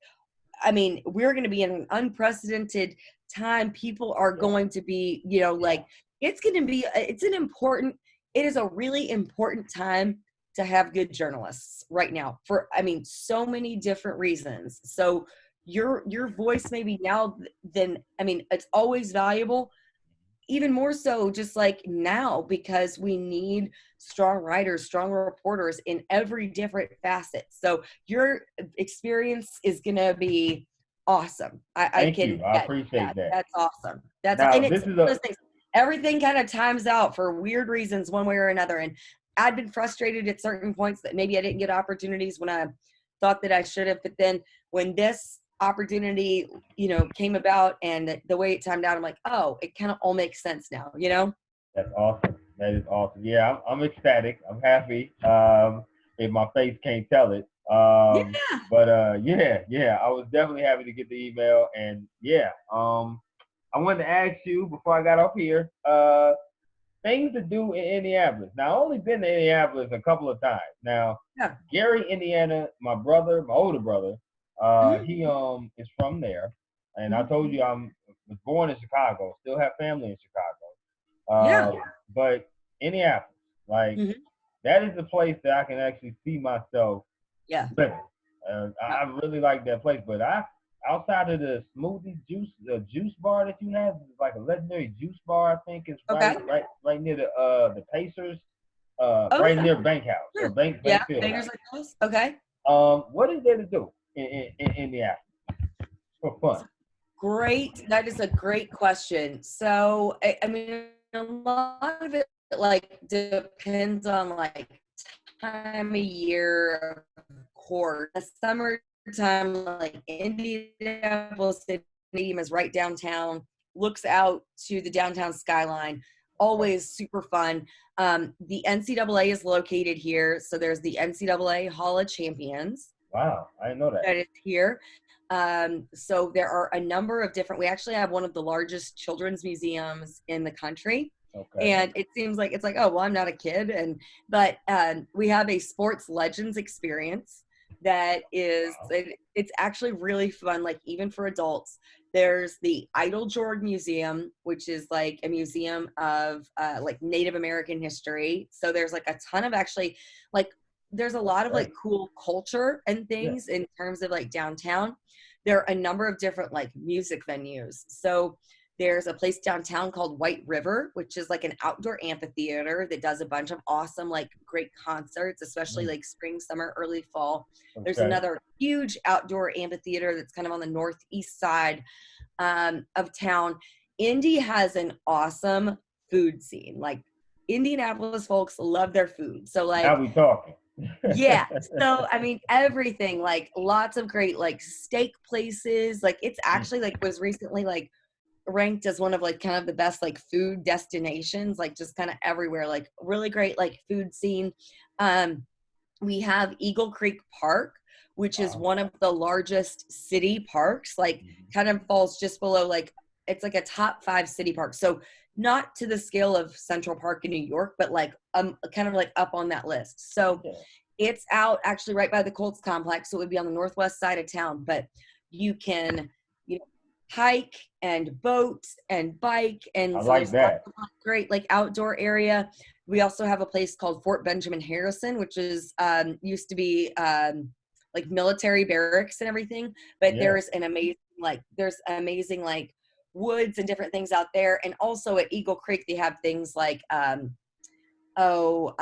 Speaker 3: I mean, we're going to be in an unprecedented time. People are
Speaker 1: yeah,
Speaker 3: going to be, you know,
Speaker 1: yeah,
Speaker 3: like it's going to be, it is a really important time to have good journalists right now for, I mean, so many different reasons. So your voice maybe now than, I mean, it's always valuable, even more so just like now, because we need strong writers, strong reporters in every different facet. So your experience is going to be awesome. I
Speaker 1: thank
Speaker 3: can,
Speaker 1: you, I
Speaker 3: yeah,
Speaker 1: appreciate that.
Speaker 3: that's awesome.
Speaker 1: Now
Speaker 3: And
Speaker 1: this
Speaker 3: it's
Speaker 1: is
Speaker 3: one of
Speaker 1: a
Speaker 3: those things, everything kind of times out for weird reasons one way or another. And I'd been frustrated at certain points that maybe I didn't get opportunities when I thought that I should have. But then when this opportunity, you know, came about and the way it timed out, I'm like, oh, it kind of all makes sense now, you know?
Speaker 1: That's awesome. That is awesome. Yeah, I'm ecstatic. I'm happy. If my face can't tell it.
Speaker 3: Yeah.
Speaker 1: But yeah, I was definitely happy to get the email, and yeah, I wanted to ask you before I got off here, things to do in Indianapolis. Now, I've only been to Indianapolis a couple of times. Now,
Speaker 3: Yeah.
Speaker 1: Gary, Indiana, my brother, my older brother,
Speaker 3: Mhm.
Speaker 1: he is from there, and I
Speaker 3: Mhm.
Speaker 1: told you was born in Chicago, still have family in Chicago.
Speaker 3: Yeah.
Speaker 1: But Indianapolis, like
Speaker 3: Mhm.
Speaker 1: that is the place that I can actually see myself
Speaker 3: Yeah.
Speaker 1: living.
Speaker 3: Yeah.
Speaker 1: I really like that place, but I outside of the smoothie juice, the juice bar that you have, it's like a legendary juice bar. I think it's
Speaker 3: Okay.
Speaker 1: right near the Pacers,
Speaker 3: Oh
Speaker 1: right
Speaker 3: yeah.
Speaker 1: near Bank House or
Speaker 3: Sure.
Speaker 1: Bank
Speaker 3: Yeah.
Speaker 1: Field
Speaker 3: Bangers
Speaker 1: House.
Speaker 3: like those. Okay.
Speaker 1: What is there to do in Indianapolis for fun?
Speaker 3: Great. That is a great question. So, I mean, a lot of it like depends on like time of year, of course. The summertime, like Indianapolis Stadium is right downtown, looks out to the downtown skyline.
Speaker 1: Okay.
Speaker 3: Always super fun. The NCAA is located here, so there's the NCAA Hall of Champions
Speaker 1: Wow, I didn't know that.
Speaker 3: that is here. So there are a number of different, we actually have one of the largest children's museums in the country.
Speaker 1: Okay.
Speaker 3: And it seems like, it's like, oh, well, I'm not a kid. But we have a sports legends experience that is,
Speaker 1: Wow.
Speaker 3: it's actually really fun. Like even for adults, there's the Idle Jorg Museum, which is like a museum of like Native American history. So there's like a ton of actually like, there's a lot of
Speaker 1: Great.
Speaker 3: like cool culture and
Speaker 1: Yeah.
Speaker 3: things in terms of like downtown. There are a number of different like music venues. So there's a place downtown called White River, which is like an outdoor amphitheater that does a bunch of awesome, like great concerts, especially
Speaker 1: Mm.
Speaker 3: like spring, summer, early fall. There's
Speaker 1: Okay.
Speaker 3: another huge outdoor amphitheater that's kind of on the northeast side of town. Indy has an awesome food scene. Like Indianapolis folks love their food. So
Speaker 1: Now
Speaker 3: like,
Speaker 1: we talking.
Speaker 3: yeah. So I mean everything, like lots of great like steak places. Like it's
Speaker 1: Mm.
Speaker 3: actually like was recently like ranked as one of like kind of the best like food destinations, like just kind of everywhere, like really great like food scene. Um we have Eagle Creek Park, which is
Speaker 1: Wow.
Speaker 3: one of the largest city parks, like
Speaker 1: Mhm.
Speaker 3: kind of falls just below like it's like a top 5 city park. So not to the scale of Central Park in New York, but like kind of like up on that list. So
Speaker 1: Yeah.
Speaker 3: it's out actually right by the Colts complex. So it would be on the northwest side of town, but you can, you know, hike and boat and bike.
Speaker 1: I
Speaker 3: And so
Speaker 1: like
Speaker 3: there's lots
Speaker 1: that.
Speaker 3: of great like outdoor area. We also have a place called Fort Benjamin Harrison, which is used to be like military barracks and everything. But
Speaker 1: Yeah.
Speaker 3: there's amazing like woods and different things out there. And also at Eagle Creek, they have things like oh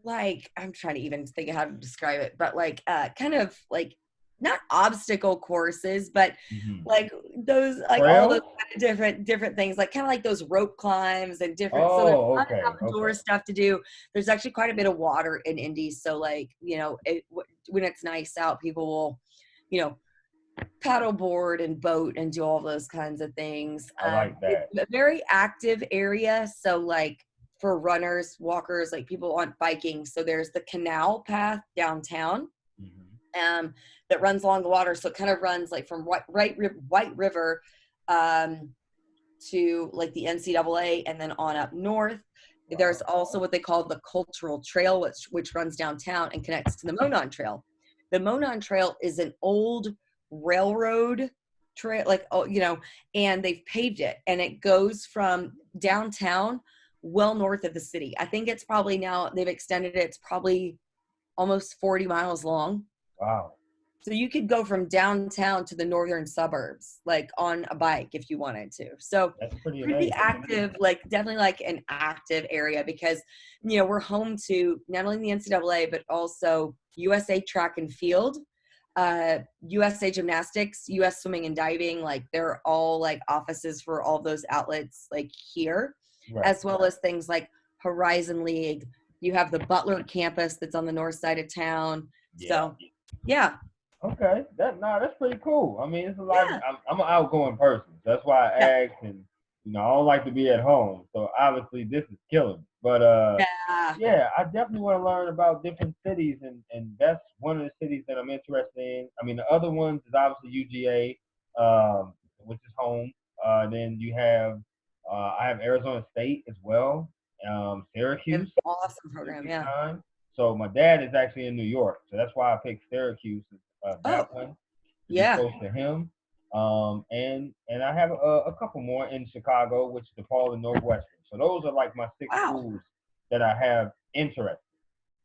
Speaker 3: like I'm trying to even think of how to describe it, but like kind of like not obstacle courses, but
Speaker 1: Mhm.
Speaker 3: like those like all those
Speaker 1: Trails?
Speaker 3: kind of different things, like kind of like those rope climbs and different. So there's a
Speaker 1: Oh,
Speaker 3: lot of
Speaker 1: okay,
Speaker 3: outdoor
Speaker 1: okay.
Speaker 3: stuff to do. There's actually quite a bit of water in Indy, so like when it's nice out, people will you know paddle board and boat and do all those kinds of things.
Speaker 1: I like
Speaker 3: It's
Speaker 1: that.
Speaker 3: a very active area. So like for runners, walkers, like people on biking. So there's the canal path downtown
Speaker 1: Mhm.
Speaker 3: that runs along the water. So it kind of runs like from White River. to like the NCAA and then on up north. There's also what they call the Cultural Trail, which runs downtown and connects to the Monon Trail. The Monon Trail is an old railroad trail, like, and they've paved it, and it goes from downtown well north of the city. I think it's probably now they've extended it. It's probably almost 40 miles long.
Speaker 1: Wow.
Speaker 3: So you could go from downtown to the northern suburbs, like on a bike if you wanted to. So
Speaker 1: That's pretty
Speaker 3: pretty
Speaker 1: amazing.
Speaker 3: active, like definitely like an active area because, we're home to not only the NCAA, but also USA Track and Field, USA Gymnastics, US Swimming and Diving. Like they're all like offices for all those outlets like here,
Speaker 1: Right.
Speaker 3: as well as things like Horizon League. You have the Butler campus that's on the north side of town.
Speaker 1: Yeah.
Speaker 3: So, yeah.
Speaker 1: Okay, that's pretty cool. I mean, it's a lot. Yeah. I'm an outgoing person. That's why I asked, and I don't like to be at home. So obviously, this is killing me. But yeah, I definitely want to learn about different cities, and that's one of the cities that I'm interested in. I mean, the other ones is obviously UGA, which is home. Then you have I have Arizona State as well. Syracuse.
Speaker 3: Awesome program, yeah.
Speaker 1: So my dad is actually in New York, so that's why I picked Syracuse. That one,
Speaker 3: yeah,
Speaker 1: close to him. And I have a couple more in Chicago, which is DePaul and Northwestern. So those are like my 6 schools that I have interest.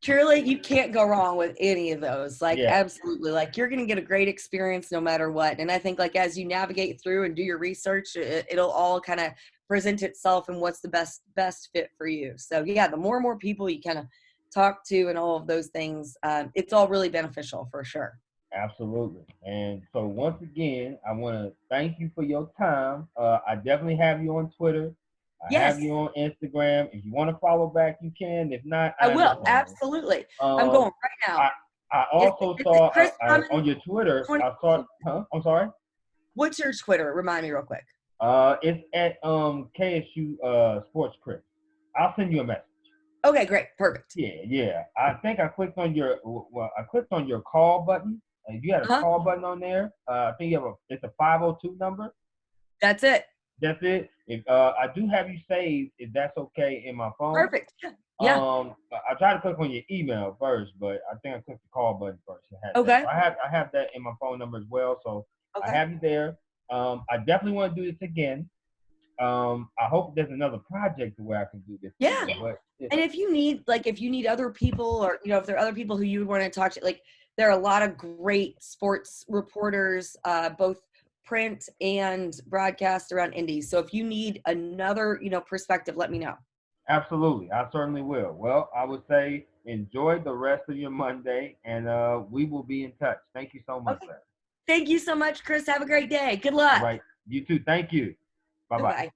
Speaker 3: Truly, you can't go wrong with any of those. Like, absolutely. Like, you're going to get a great experience no matter what. And I think, like, as you navigate through and do your research, it'll all kind of present itself and what's the best fit for you. So, yeah, the more and more people you kind of talk to and all of those things, it's all really beneficial for sure.
Speaker 1: Absolutely. And so once again, I want to thank you for your time. I definitely have you on Twitter. I have you on Instagram. If you want to follow back, you can. If not,
Speaker 3: I will. Absolutely. I'm going right now.
Speaker 1: I also saw on your Twitter, I saw, I'm sorry?
Speaker 3: What's your Twitter? Remind me real quick.
Speaker 1: It's at KSU Sports Chris. I'll send you a message.
Speaker 3: Okay, great. Perfect.
Speaker 1: Yeah. I think I clicked on your call button. You had a call button on there. I think it's a 502 number.
Speaker 3: That's it.
Speaker 1: That's it. If I do have you saved, if that's okay, in my phone.
Speaker 3: Perfect. Yeah.
Speaker 1: I tried to click on your email first, but I think I clicked the call button first.
Speaker 3: Okay.
Speaker 1: I have that in my phone number as well, so I have you there. I definitely want to do this again. I hope there's another project where I can do this.
Speaker 3: Yeah. And if you need other people, or if there are other people who you would want to talk to, like there are a lot of great sports reporters, both print and broadcast around Indies. So if you need another, perspective, let me know.
Speaker 1: Absolutely. I certainly will. Well, I would say enjoy the rest of your Monday, and we will be in touch. Thank you so much, sir.
Speaker 3: Thank you so much, Chris. Have a great day. Good luck.
Speaker 1: All right. You too. Thank you. Bye-bye.
Speaker 3: Bye-bye.